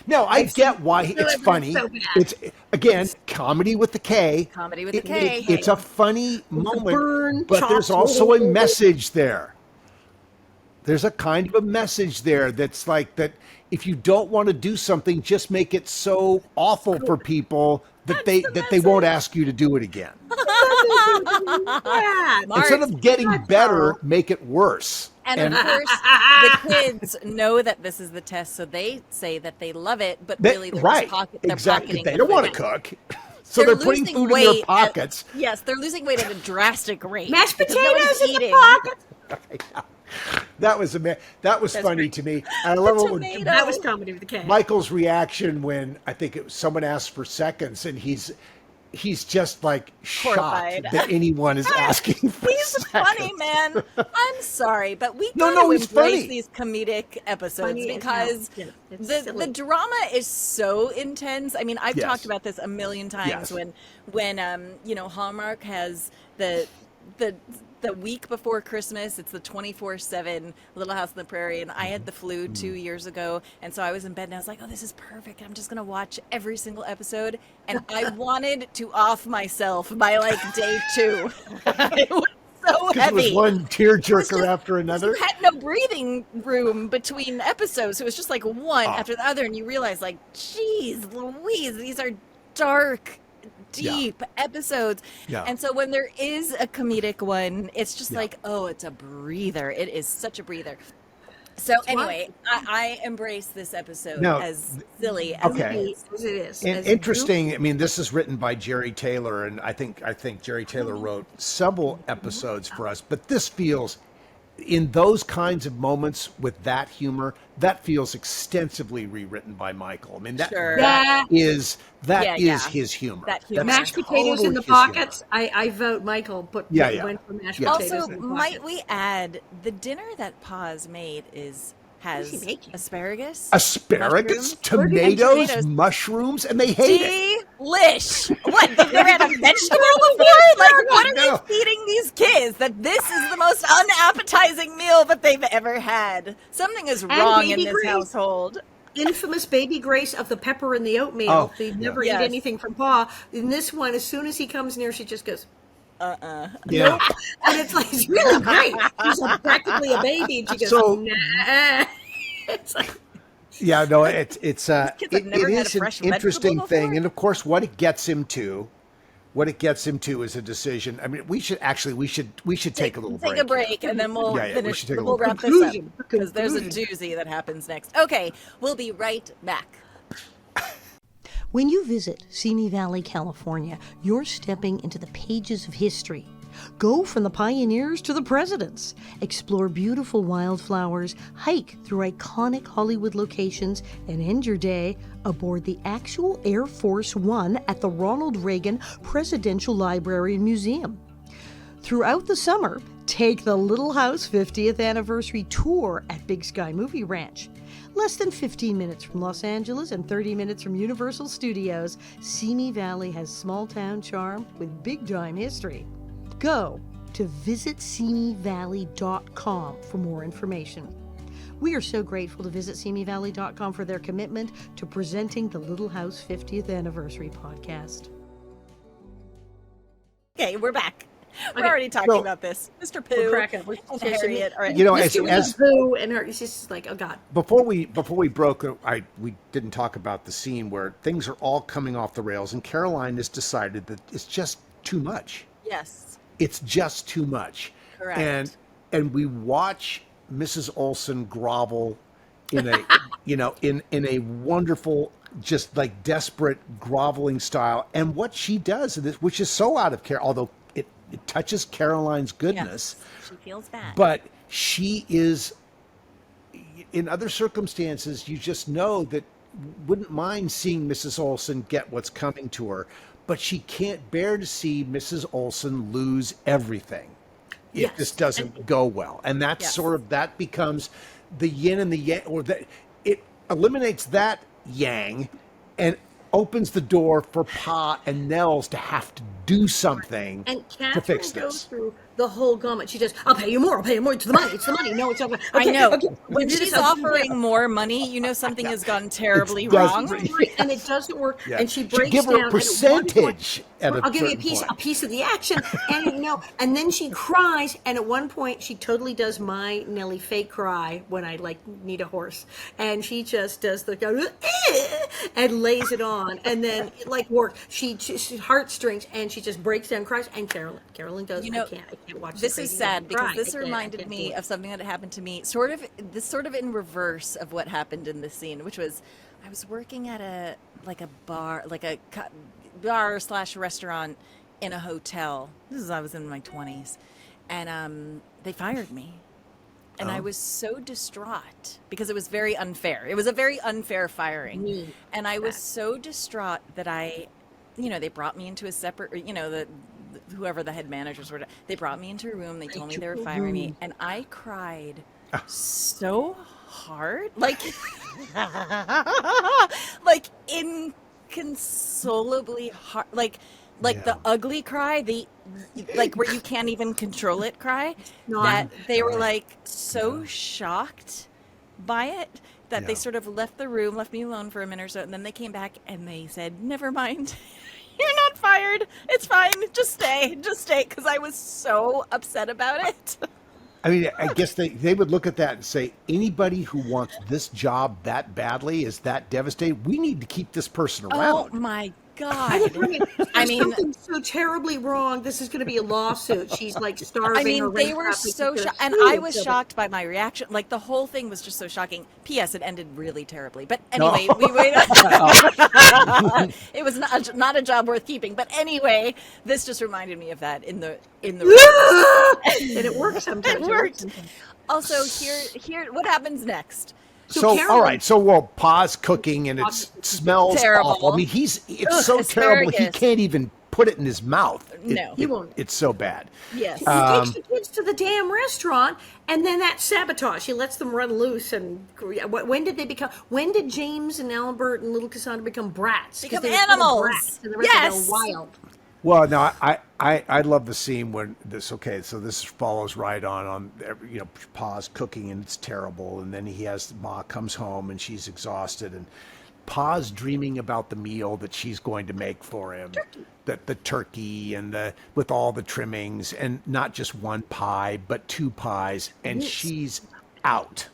No, I get why seen it's it, but funny. it's so bad. It's again comedy with the K. Comedy with the K. It's a funny moment, burn, but there's chopped also a wood. message there. There's a kind of a message there that's like that. If you don't want to do something, just make it so awful for people that they won't ask you to do it again. Bad. Instead of getting better, make it worse. And of course, the kids know that this is the test, so they say that they love it, but really they're right, just they're exactly. pocketing They the don't want to food. cook, so they're putting losing food in their weight pockets. yes, they're losing weight at a drastic rate. Mashed because no one's potatoes in the eating. pocket. That was funny great. to me. And I love it when tomato. That was comedy with the K. Michael's reaction when I think someone asks for seconds, and he's just like Horrified. shocked that anyone is asking for He's seconds. funny, man. I'm sorry, but we No, gotta he's embrace funny. these comedic episodes Funny as because hell. Yeah, it's the silly. drama is so intense. I mean, I've Yes. talked about this a million times Yes. when Hallmark has the week before Christmas, it's the 24/7 Little House on the Prairie, and I had the flu 2 years ago, and so I was in bed and I was like, oh, this is perfect. I'm just gonna watch every single episode, and I wanted to off myself by like day 2. It was so Because it heavy. was one tearjerker just- after another. You had no breathing room between episodes. So it was just like one Oh. after the other, and you realize, like, geez, Louise, these are dark, deep episodes. Yeah. And so when there is a comedic one, it's just Yeah. like, oh, it's a breather. It is such a breather. So anyway, I embrace this episode Now, as silly as okay. it is. As it is. And As interesting. I mean, this is written by Jerry Taylor, and I think Jerry Taylor wrote several episodes for us. But this feels, in those kinds of moments with that humor, that feels extensively rewritten by Michael. I mean, Sure. that is Yeah. his humor. That humor. That's Mashed potatoes in totally the his humor. pockets. I vote Michael. Yeah. Went for mashed Yeah. potatoes Also, in the might pockets. we add the dinner that Pa's made has he making? asparagus, Asparagus, mushrooms, tomatoes, tomatoes. mushrooms, and they hate it. Delish. What? They've never had a vegetable before? Like, what are No. they feeding these kids? That this is the most unappetizing meal that they've ever had. Something is wrong in baby this grease. household. Infamous baby Grace of the pepper and the oatmeal. Oh, They yeah. never Yes. eat anything from Pa. In this one, as soon as he comes near, she just goes, Yeah. and it's like, it's really great. He's practically a baby, and she goes, So- nah. It's like, Yeah, no, it's kids have never it had is a an fresh vegetable interesting thing, before. and of course, what it gets him to, what it gets him to is a decision. I mean, we should take a little Take break. a break, and then we'll Yeah, we finish. should take a We'll little wrap this up Conclusion. because there's a doozy that happens next. Okay, we'll be right back. When you visit Simi Valley, California, you're stepping into the pages of history. Go from the pioneers to the presidents. Explore beautiful wildflowers, hike through iconic Hollywood locations, and end your day aboard the actual Air Force One at the Ronald Reagan Presidential Library and Museum. Throughout the summer, take the Little House 50th Anniversary Tour at Big Sky Movie Ranch. Less than 15 minutes from Los Angeles and 30 minutes from Universal Studios, Simi Valley has small-town charm with big-time history. Go to visitsimiValley.com for more information. We are so grateful to visitsimiValley.com for their commitment to presenting the Little House 50th Anniversary podcast. Okay, we're back. We're Okay, already talking so- about this. Mr. We're Pooh cracking. We're and seriously- Harriet. All right. You know, Mr. as Boo and her, it's just like, oh God. before we broke, we didn't talk about the scene where things are all coming off the rails, and Caroline has decided that it's just too much. Yes. It's just too much. Correct. And we watch Mrs. Oleson grovel in a in a wonderful, just like desperate groveling style. And what she does in this, which is so out of care, although it touches Caroline's goodness, Yes. She feels bad. but she is, in other circumstances, you just know that wouldn't mind seeing Mrs. Oleson get what's coming to her, but she can't bear to see Mrs. Oleson lose everything if Yes. this doesn't go well. And that's Yes. sort of, that becomes the yin and the yang, or that it eliminates that yang and opens the door for Pa and Nels to have to do something And to Catherine fix goes this. through the whole gamut. She says, I'll pay you more. It's the money. It's the money. No, it's not. Okay, I know. Okay. When Do this, she's I'll do offering that. more money, you know something has gone terribly It's wrong. desperate. And it doesn't work. Yeah. And she She'll breaks give her a down. and at one percentage point- at a I'll give you a certain point. piece of the action. And and then she cries. And at one point, she totally does my Nelly fake cry when I like need a horse. And she just does the and lays it on. And then it like works. She heartstrings, and she just breaks down, cries. And Carolyn goes, You know, I can't watch This crazy is sad woman because cry. this I can't reminded do me it." of something that happened to me, sort of in reverse of what happened in this scene, which was I was working at a bar, bar / restaurant in a hotel. This is I was in my 20s, and they fired me. And I was so distraught because it was very unfair. It was a very unfair firing. And I was so distraught that they brought me into a separate, whoever the head managers were, they brought me into a room. They told me they were firing me. And I cried so hard, like inconsolably hard, like the ugly cry, where you can't even control it cry, that they were like so shocked by it that they sort of left the room, left me alone for a minute or so, and then they came back and they said, never mind. You're not fired. It's fine. Just stay, because I was so upset about it. I mean, I guess they would look at that and say, anybody who wants this job that badly is that devastated. We need to keep this person around. Oh my God. I mean, something's so terribly wrong. This is going to be a lawsuit. She's like starving. I mean, or they rape were trafficking. so They're shocked, and suing I was each other. shocked by my reaction. Like the whole thing was just so shocking. P.S. It ended really terribly. But anyway, we waited. It was not a job worth keeping. But anyway, this just reminded me of that in the. And it works sometimes. It worked. Also, here, what happens next? So Carolyn- all right, so Pa's cooking and it smells Terrible. awful. I mean, it's so terrible he asparagus. can't even put it in his mouth. No. He won't. It's so bad. Yes. He takes the kids to the damn restaurant, and then that sabotage. He lets them run loose. And when did James and Albert and little Cassandra become brats? 'Cause Become they were full of animals. brats, and the rest of them Yes. were wild. Well, no, I love the scene when this. Okay, so this follows right on Pa's cooking and it's terrible, and then Ma comes home and she's exhausted, and Pa's dreaming about the meal that she's going to make for him, the turkey and with all the trimmings, and not just one pie but two pies, and she's out.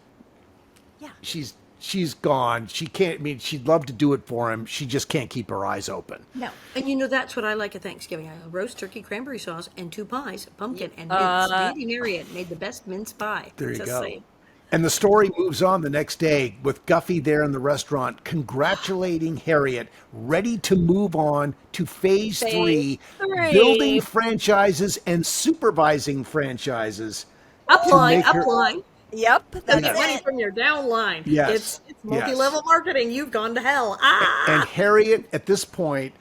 Yeah. She's she's gone. She can't. I mean, she'd love to do it for him. She just can't keep her eyes open. No. And that's what I like at Thanksgiving. I have roast turkey, cranberry sauce, and 2 pies, pumpkin and mince. Lady Harriet made the best mince pie. There you Just go. saying. And the story moves on the next day with Guffey there in the restaurant congratulating Harriet, ready to move on to phase 3, building franchises and supervising franchises. Upline. Yep. That's Get money from your downline. Yes. It's multi-level marketing. You've gone to hell. And Harriet, at this point,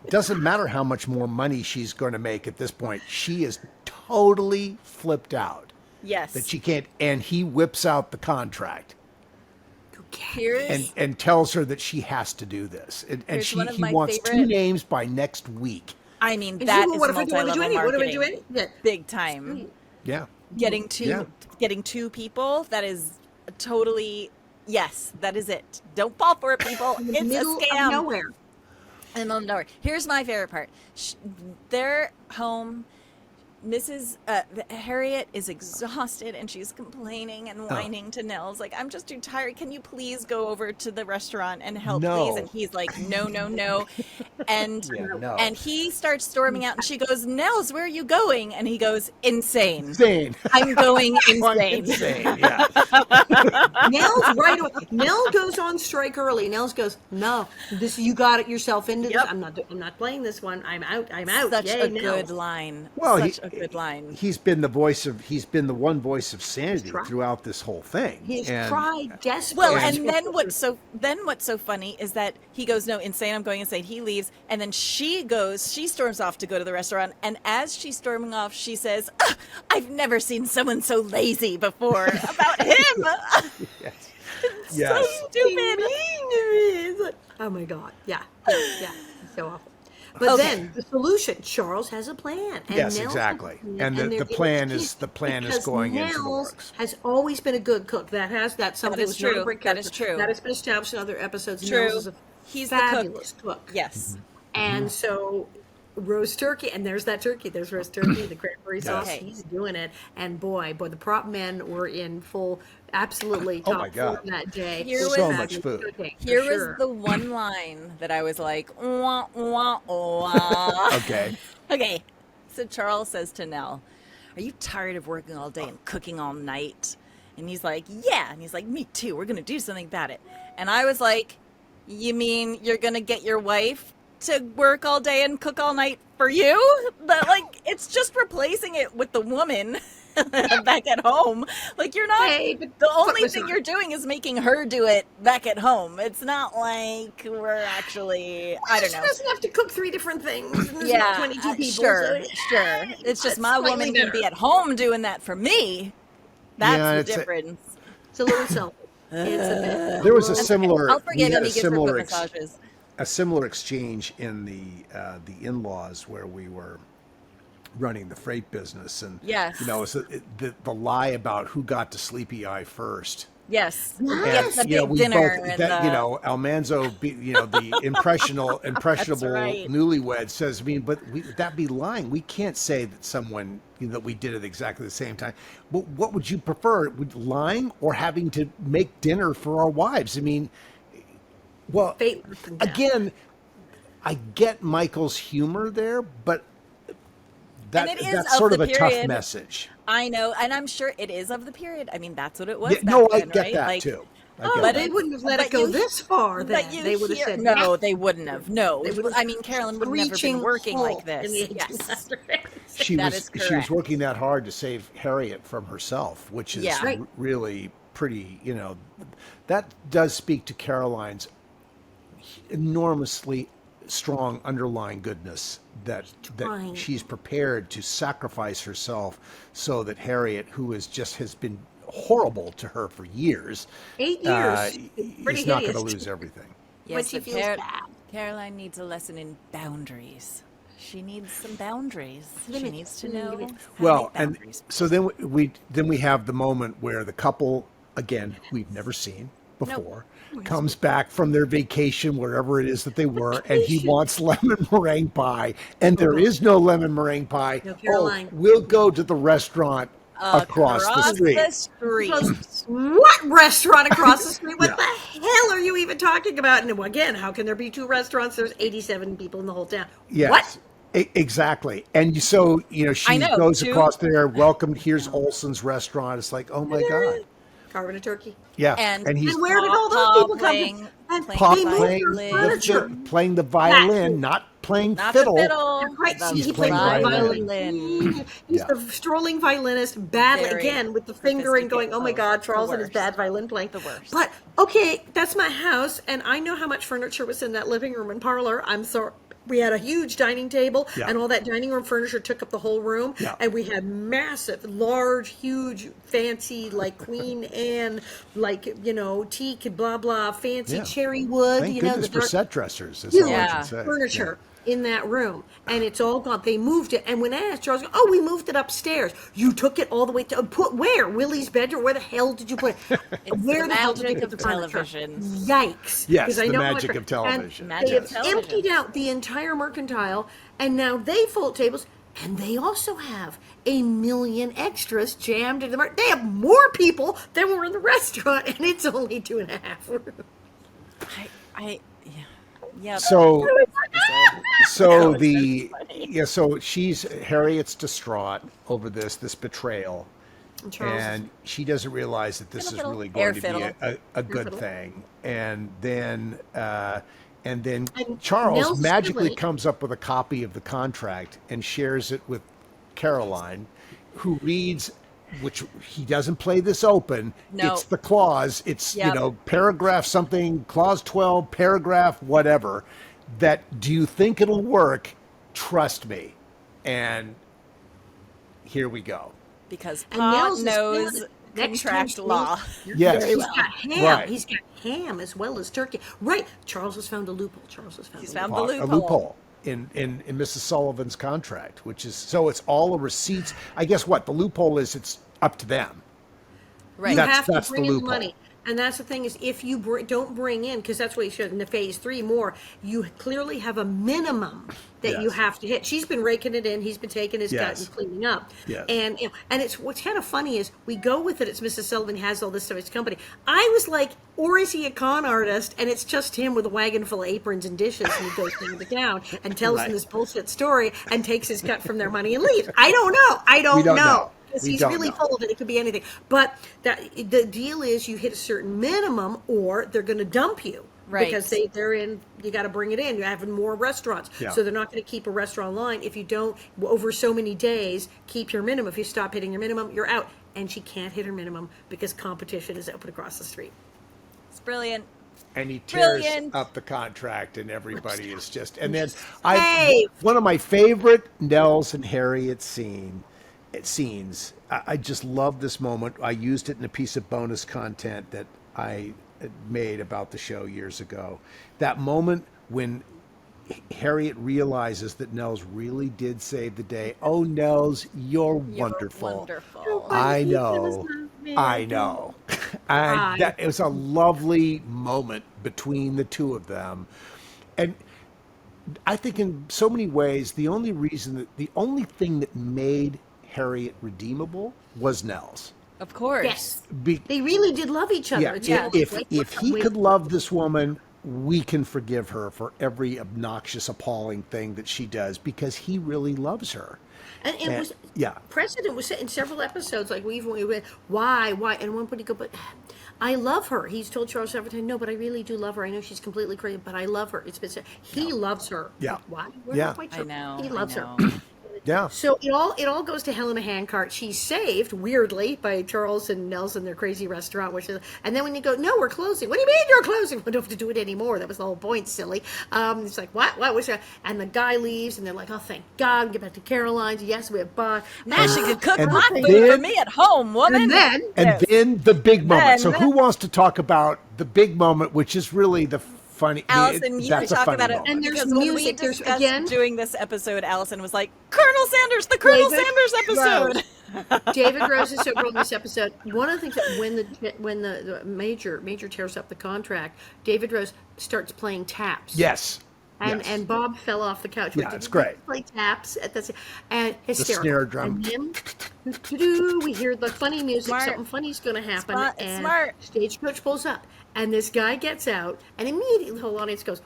doesn't matter how much more money she's going to make at this point. She is totally flipped out. Yes. That she can't, and he whips out the contract Here's and tells her that she has to do this. And Here's he one of my wants 2 favorite- names by next week. I mean, And that you- is what if I do- what if I do multi-level any- what if I do marketing. any- yeah. Big time. Yeah. Getting two Yeah. getting 2 people, that is totally, yes, that is it. Don't fall for it, people. In the It's middle a scam. of nowhere. In the middle of nowhere. Here's my favorite part. They're home. Mrs. Harriet is exhausted and she's complaining and whining to Nels, like, I'm just too tired. Can you please go over to the restaurant and help, No. please? And he's like, no, no, no. And no. and he starts storming out and she goes, Nels, where are you going? And he goes, insane. Insane. I'm going I'm insane. insane. Yeah. Nels right away. Nels goes on strike early. Nels goes, no, this you got it yourself into this. Yep. I'm not playing this one. I'm out. I'm out. Such Yay, a Nels. good line. Well, Such a good line. He's been the one voice of sanity tried. throughout this whole thing. He's And- tried desperately. Well, and then what's so funny is that he goes, no, insane, I'm going insane. He leaves, and then she storms off to go to the restaurant, and as she's storming off, she says, I've never seen someone so lazy before about him. Yes. So stupid. Oh my God. Yeah. It's so awful. But then the solution, Charles has a plan. And Yes, Nels exactly. has a And the they're plan getting is- the plan is because going into the Nels works. has always been a good cook. That's something is that's not a true. great That is character. true. That has been established in other episodes. True. Nels is a He's the cook. fabulous cook. Yes. And so roast turkey, and there's that turkey. There's roast turkey, the cranberry sauce. Okay. He's doing it. And boy, the prop men were in full, absolutely Oh top my God. form that day. Here It was- So fabulous much food. cooking, for Here sure. was the one line that I was like, wah, wah, wah. Okay. Okay, so Charles says to Nell, are you tired of working all day and cooking all night? And he's like, yeah. And he's like, me too. We're going to do something about it. And I was like, you mean you're going to get your wife to work all day and cook all night for you? But, like, it's just replacing it with the woman back at home. Like, you're not, Hey, but the only listen, thing you're doing is making her do it back at home. It's not like we're actually, I don't She know. doesn't have to cook 3 different things. And there's Yeah, not 22 people. sure, so, sure. It's just That's my slightly woman can better. be at home doing that for me. That's Yeah, the it's a- difference. It's a little selfish. It's a bit. There was a similar. I'll we forgive had him. a He gets her similar foot massages. a similar exchange in the in-laws where we were running the freight business, and Yes. it's the lie about who got to Sleepy Eye first. Yes. And, Get the big we dinner. both, and that, the, Almanzo, the impressionable right. newlywed says, I mean, but that'd be lying. We can't say that someone, that we did it exactly the same time. But what would you prefer, lying or having to make dinner for our wives? I mean, well, Fate worse than death. again, I get Michael's humor there, but And it is that's of sort of the a tough period. message. I know, and I'm sure it is of the period. I mean, that's what it was. Yeah, back no, I then, get right? that Like, too. I Oh, get but that. they wouldn't have let but it go you- this far then. But you They would have hear, said, no, they wouldn't have. No, They would have I mean, Carolyn would never been Screeching working halt like this. in the Yes. 1800s. She That was is she was correct. working that hard to save Harriet from herself, which is Yeah. Right. really pretty. That does speak to Caroline's enormously strong underlying goodness that Trying. she's prepared to sacrifice herself so that Harriet, who has been horrible to her for years, 8 years. Pretty is not going to hideous. lose everything. Yes, she but feels bad. Caroline needs a lesson in boundaries. She needs some boundaries. She Limits. needs to know. how to Well, make and boundaries. so then we have the moment where the couple, again, we've never seen before, comes back from their vacation, wherever it is that they were, and he wants lemon meringue pie, and there is no lemon meringue pie. No, Caroline. Oh, we'll go to the restaurant across the street. The street. What restaurant across the street? What Yeah. the hell are you even talking about? And again, how can there be two restaurants? There's 87 people in the whole town. Yes. What? Exactly. And so, she I know, goes two- across there, welcome, here's Olson's restaurant. It's like, oh my God. Carving a turkey. Yeah. And he's And where did all those Paul people come playing- from? And Pop they moved playing their the, furniture. playing the violin, not playing Not fiddle. the fiddle. Right, the He's he played playing the violin. violin. He's Yeah. the strolling violinist, battling Very again with the fingering, going, "Oh my sophisticated. God, Charles The and his worst. bad violin playing." The worst. But okay, that's my house, and I know how much furniture was in that living room and parlor. I'm sorry. We had a huge dining table, Yeah. and all that dining room furniture took up the whole room. Yeah. And we had massive, large, huge, fancy, like Queen Anne, like teak, blah blah, fancy Yeah. cherry wood. Thank the goodness for dark- set dressers. Is huge all I Yeah. can say. furniture in that room, and it's all gone. They moved it, and when I asked Charles, "Oh, we moved it upstairs." You took it all the way to put where? Willie's bedroom? Where the hell did you put it? Where the the hell did you magic put the of furniture? television. Yikes! Yes, 'Cause I the know how magic much- of television. And Magic they of have television. emptied out the entire mercantile, and now they fold tables. And they also have 1,000,000 extras jammed into the. They have more people than were in the restaurant, and it's only 2.5 rooms. Yeah. So That was the funny. so Harriet's distraught over this betrayal, Charles is- and she doesn't realize that this is Fiddle, really fiddle. Air going to be fiddle. a good fiddle. thing. And then And Charles Nels is magically silly. comes up with a copy of the contract and shares it with Caroline, who reads, which he doesn't play this open. No. It's the clause. It's, Yep. paragraph something, clause 12, paragraph whatever, that do you think it'll work? Trust me. And here we go. Because And Pa Nels is knows good. Next contract time, law. Yes. He's got ham. Right. He's got ham as well as turkey. Right. Charles has found a loophole. He's a found loophole. the A loophole. loophole in Mrs. Sullivan's contract, which is, so it's all the receipts. I guess what the loophole is, it's up to them. Right. You That's- have that's to the bring in the loophole. money. And that's the thing is, if you don't bring in, because that's what you should in the phase 3 more, you clearly have a minimum that you Yes. have to hit. She's been raking it in. He's been taking his cut Yes. and cleaning up. Yes. And and it's what's kind of funny is we go with it. It's Mrs. Sullivan has all this stuff. It's company. I was like, or is he a con artist? And it's just him with a wagon full of aprons and dishes, and he goes down to town and tells them Right. this bullshit story and takes his cut from their money and leaves. I don't know. I don't don't know. know. Because We he's don't really know. full of it. It could be anything. But the deal is you hit a certain minimum or they're going to dump you. Right. Because they're in, you got to bring it in. You're having more restaurants. Yeah. So they're not going to keep a restaurant line if you don't, over so many days, keep your minimum. If you stop hitting your minimum, you're out. And she can't hit her minimum because competition is open across the street. It's brilliant. And he tears Brilliant. up the contract, and everybody is just. And then Hey! one of my favorite Nels and Harriet scenes. I just love this moment. I used it in a piece of bonus content that I made about the show years ago. That moment when Harriet realizes that Nels really did save the day. Oh, Nels, you're wonderful. Wonderful. I know. I know. And that it was a lovely moment between the two of them. And I think in so many ways, the only thing that made Harriet redeemable was Nels. Of course. Yes. Be- They really did love each other. yeah, It's Yeah. like, if he could love this woman, we can forgive her for every obnoxious, appalling thing that she does because he really loves her. And it was yeah. President was in several episodes, like we went, why, and one point he go, but I love her. He's told Charles several times, no, but I really do love her. I know she's completely crazy, but I love her. It's been said he loves her. Yeah. Why? We're Yeah. not quite I sure. know. He loves her. Yeah. So it all goes to Helena Handcart. She's saved weirdly by Charles and Nels in their crazy restaurant, and then when you go, no, we're closing. What do you mean you're closing? We don't have to do it anymore. That was the whole point, silly. It's like what was that? And the guy leaves, and they're like, oh, thank God, get back to Caroline's. Yes, we have bought. Now she could cook and hot food then- for me at home, woman. And then And then the big moment. So Then- who wants to talk about the big moment, which is really the funny? Allison, you that's a talk funny about it. moment. And there's Because when we music, there's discussed again- doing this episode, Allison was like, Colonel Sanders, the Colonel David Sanders episode. David Rose is so good in this episode. One of the things that when the major tears up the contract, David Rose starts playing taps. Yes. Yes. and Bob fell off the couch. Yeah, it's great. Play taps at the and hysterical. snare drum. And then we hear the funny music. Smart. Something funny's going to happen. It's and smart. Stagecoach pulls up, and this guy gets out, and immediately the whole audience goes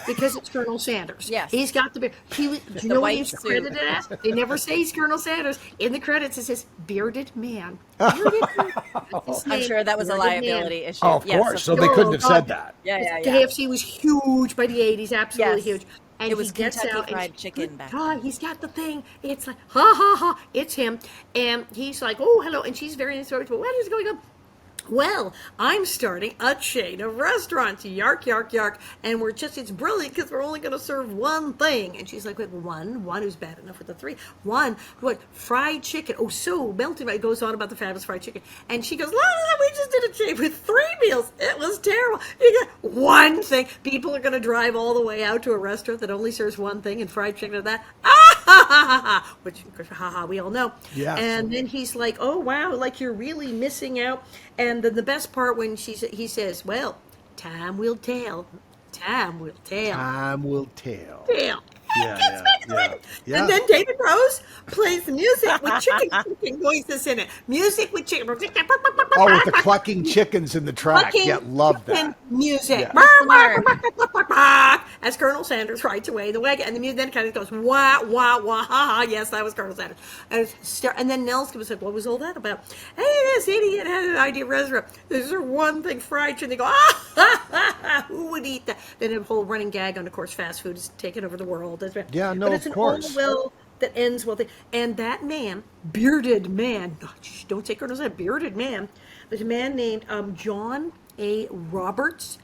because it's Colonel Sanders. Yes. He's got the beard. Do you know what white he's suit. credited as? They never say he's Colonel Sanders. In the credits, it says bearded man. Bearded man. That's his I'm name, sure that was a bearded man. liability issue. Oh, of Yes, course. So course. they couldn't have God. said that. Yeah. KFC was huge by the 80s, absolutely Yes. huge. And It was he gets Kentucky out Fried and Chicken back then. God, he's got the thing. It's like, ha, ha, ha, it's him. And he's like, oh, hello. And she's very nice. What is going on? Well, I'm starting a chain of restaurants. Yark, yark, yark. And it's brilliant because we're only going to serve one thing. And she's like, wait, one who's bad enough with the three. One, what, fried chicken. Oh, so melted. It goes on about the fabulous fried chicken. And she goes, la, la, la, we just did a chain with 3 meals. It was terrible. You got one thing. People are going to drive all the way out to a restaurant that only serves one thing and fried chicken and that. Ah, ha, ha, ha, ha. Which, ha, ha, we all know. Yeah. And then he's like, oh, wow, like you're really missing out. And then the best part when he says, well, time will tell. Time will tell. Time will tell. Tell. Yeah. And then David Rose plays the music with chicken voices in it. Music with chicken. Oh, with the clucking chickens in the track. Yeah, love that. Music. Yeah. As Colonel Sanders rides away in the wagon. And the music then kind of goes, wah, wah, wah, ha, ha. Yes, that was Colonel Sanders. And then Nels was like, what was all that about? Hey, this idiot had an idea of restaurant. There's one thing, fried chicken. They go, ah, ha, ha, ha. Who would eat that? Then a whole running gag on, of course, fast food is taking over the world. Yeah, no, but it's of course. an all well that ends well. And that man, bearded man, don't say Colonel Sanders, bearded man, was a man named John A. Roberts.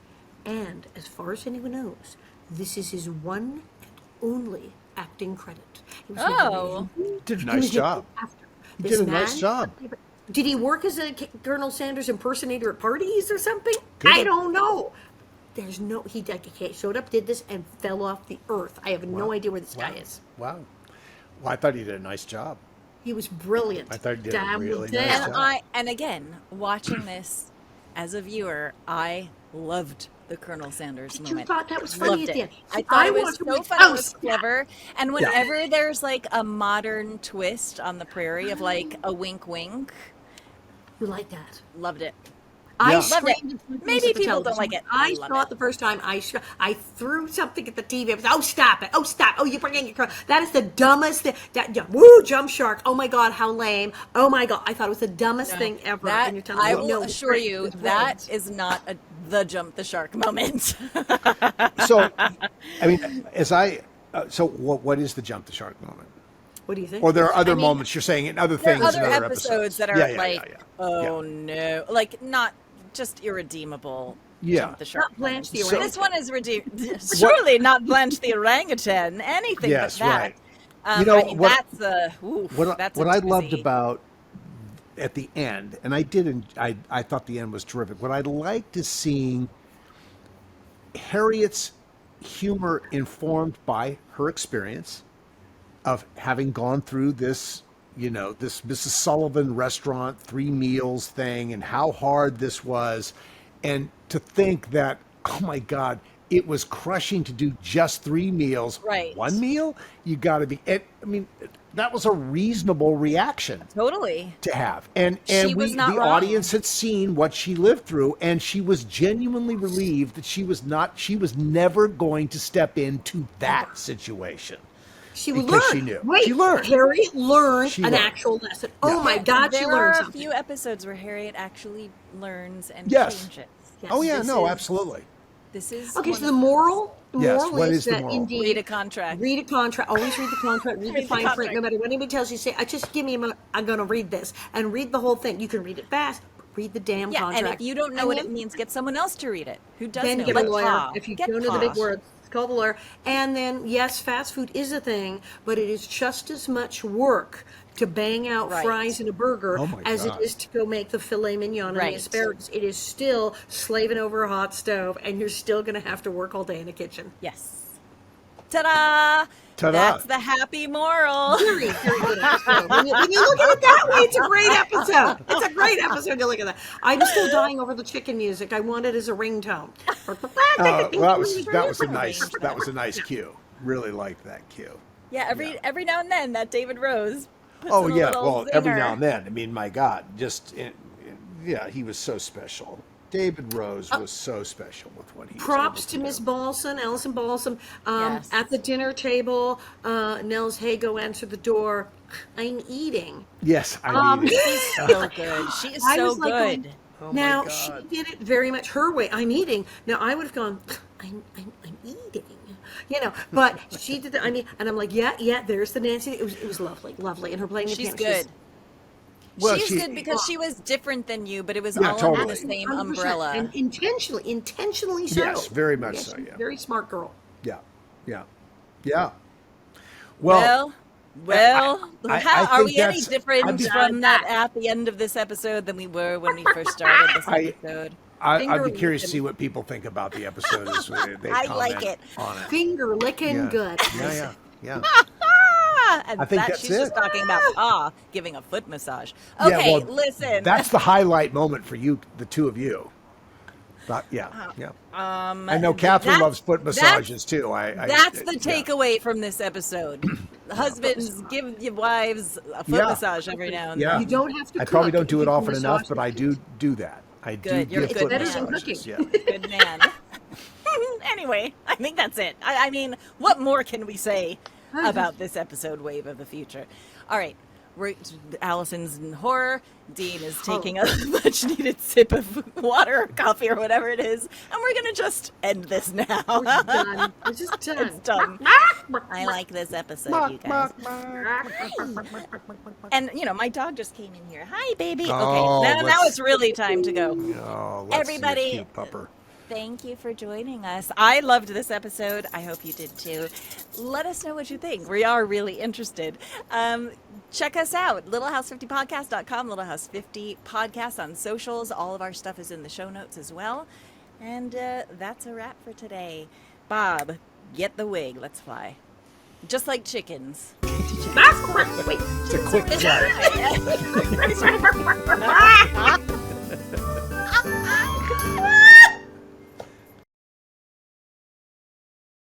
And as far as anyone knows, this is his one and only acting credit. He was Oh. Did a he nice was job. after. He This did a nice man- job. Did he work as a Colonel Sanders impersonator at parties or something? Could I have. don't know. There's no, he showed up, did this, and fell off the earth. I have no idea where this guy is. Wow. Well, I thought he did a nice job. He was brilliant. I thought he did a Damn really well nice done. job. And again, watching this as a viewer, I loved the Colonel Sanders You moment. thought that was funny Loved at the it. end. I See, thought it was watched so like, funny. oh, It was snap. clever. And whenever there's like a modern twist on the Prairie of like a wink wink, You like that? loved it. I Yeah. Loved it. screamed at something Maybe at the people don't television. like it. I I love saw it. it the first time. I threw something at the TV. I was, oh, stop it. Oh, stop. Oh, you're bringing your car. That is the dumbest thing. Woo, jump shark. Oh, my God, how lame. Oh, my God. I thought it was the dumbest thing ever. That, And you're telling I me, will no, it's assure great. you, It's that brilliant. is not the jump the shark moment. So, I mean, so what is the jump the shark moment? What do you think? Or there are other I mean, moments you're saying in other There things are other in other episodes that are Yeah, like, oh no, like not just irredeemable. Yeah. Jump the shark. Not Blanche the moments. orangutan. This one is surely not Blanche the orangutan. Anything Yes, but that. right. I mean, what- that's what I loved doozy. about at the end, and I thought the end was terrific. What I liked is seeing Harriet's humor informed by her experience of having gone through this, this Mrs. Sullivan restaurant 3 meals thing and how hard this was. And to think that, oh my God, it was crushing to do just 3 meals. Right. 1 meal? You got to be, I mean, that was a reasonable reaction Totally. to have. And She was not the wrong. audience had seen what she lived through, and she was genuinely relieved that she was never going to step into that situation. She would because learn. she knew. Wait, She learned. Harriet learned She an learned. actual lesson. Oh, my Yeah. God, she There learned are a something. few episodes where Harriet actually learns and Yes. changes. Yes, Oh yeah, this no, is- absolutely. This is Okay, one so of the moral Yes, what is is the that moral? indeed read a contract. Read a contract. Always read the contract. Read the Read the fine print. contract. No matter what anybody tells you, say, "I just give me a minute. I'm going to read this and read the whole thing." You can read it fast. But read the damn Yeah, contract. and if you don't know And what then- it means, get someone else to read it who does then know. get Like a lawyer. Pa. If you Get don't know the big Pa. words, call the lawyer. And then, yes, fast food is a thing, but it is just as much work to bang out Right. fries and a burger Oh my as God. it is to go make the filet mignon and the Right. asparagus. It is still slaving over a hot stove, and you're still going to have to work all day in the kitchen. Yes. Ta-da! Ta-da. That's the happy moral. Very, very good episode. When you look at it that way, it's a great episode. It's a great episode to look at that. I'm still dying over the chicken music. I want it as a ringtone. Well, that was a nice cue. Really liked that cue. Yeah, every now and then that David Rose. puts Oh in a yeah, little well, every zinger. now and then. I mean, my God, yeah, he was so special. David Rose was so special with what he. Props was to able Miss do. Balson, Allison Balson. Yes. At the dinner table, Nels Hago answered the door. I'm eating. Yes, I mean, She's so good. She is I so was like, good. Oh my now God. she did it very much her way. I'm eating. Now I would have gone. I'm eating. But she did. And I'm like, yeah. There's the Nancy. It was lovely, and her playing the She's piano. good. Well, She's she- good because she was different than you, but it was Yeah, all under totally. the same 100%, umbrella. and intentionally so. Yes, very much Yes, so, she's a yeah. very smart girl. Yeah. Well, Well, I how are think we any that's- different I'm- from that at the end of this episode than we were when we first started this episode? I'd Finger be curious to licking. see what people think about the episode as they I comment like it. on it. Finger licking Yeah. good. Yeah. And I think that's she's just it. talking about giving a foot massage. Okay, Yeah, well, listen. That's the highlight moment for you, the two of you. Yeah. I know Catherine loves foot massages too. That's the yeah. takeaway from this episode. Husbands, give your wives a foot Yeah. massage every now and Yeah. then. You don't have to I probably cook don't do if it you can often enough, massage but I do that. I Good, do you're a give good foot man. Better than massages. cooking. Yeah. Good man. Anyway, I think that's it. I mean, what more can we say about this episode, Wave of the Future? All right. Allison's in horror. Dean is taking a much needed sip of water or coffee or whatever it is. And we're going to just end this now. We're done. It's just done. It's done. I like this episode, you guys. And, my dog just came in here. Hi, baby. Oh, Okay, now let's- it's really time to go. Oh, let's see a Everybody- cute pupper. Thank you for joining us. I loved this episode. I hope you did too. Let us know what you think. We are really interested. Check us out, littlehouse50podcast.com, Littlehouse50 podcast on socials. All of our stuff is in the show notes as well. And that's a wrap for today. Bob, get the wig. Let's fly. Just like chickens. Wait. It's a quick It's cut. all right.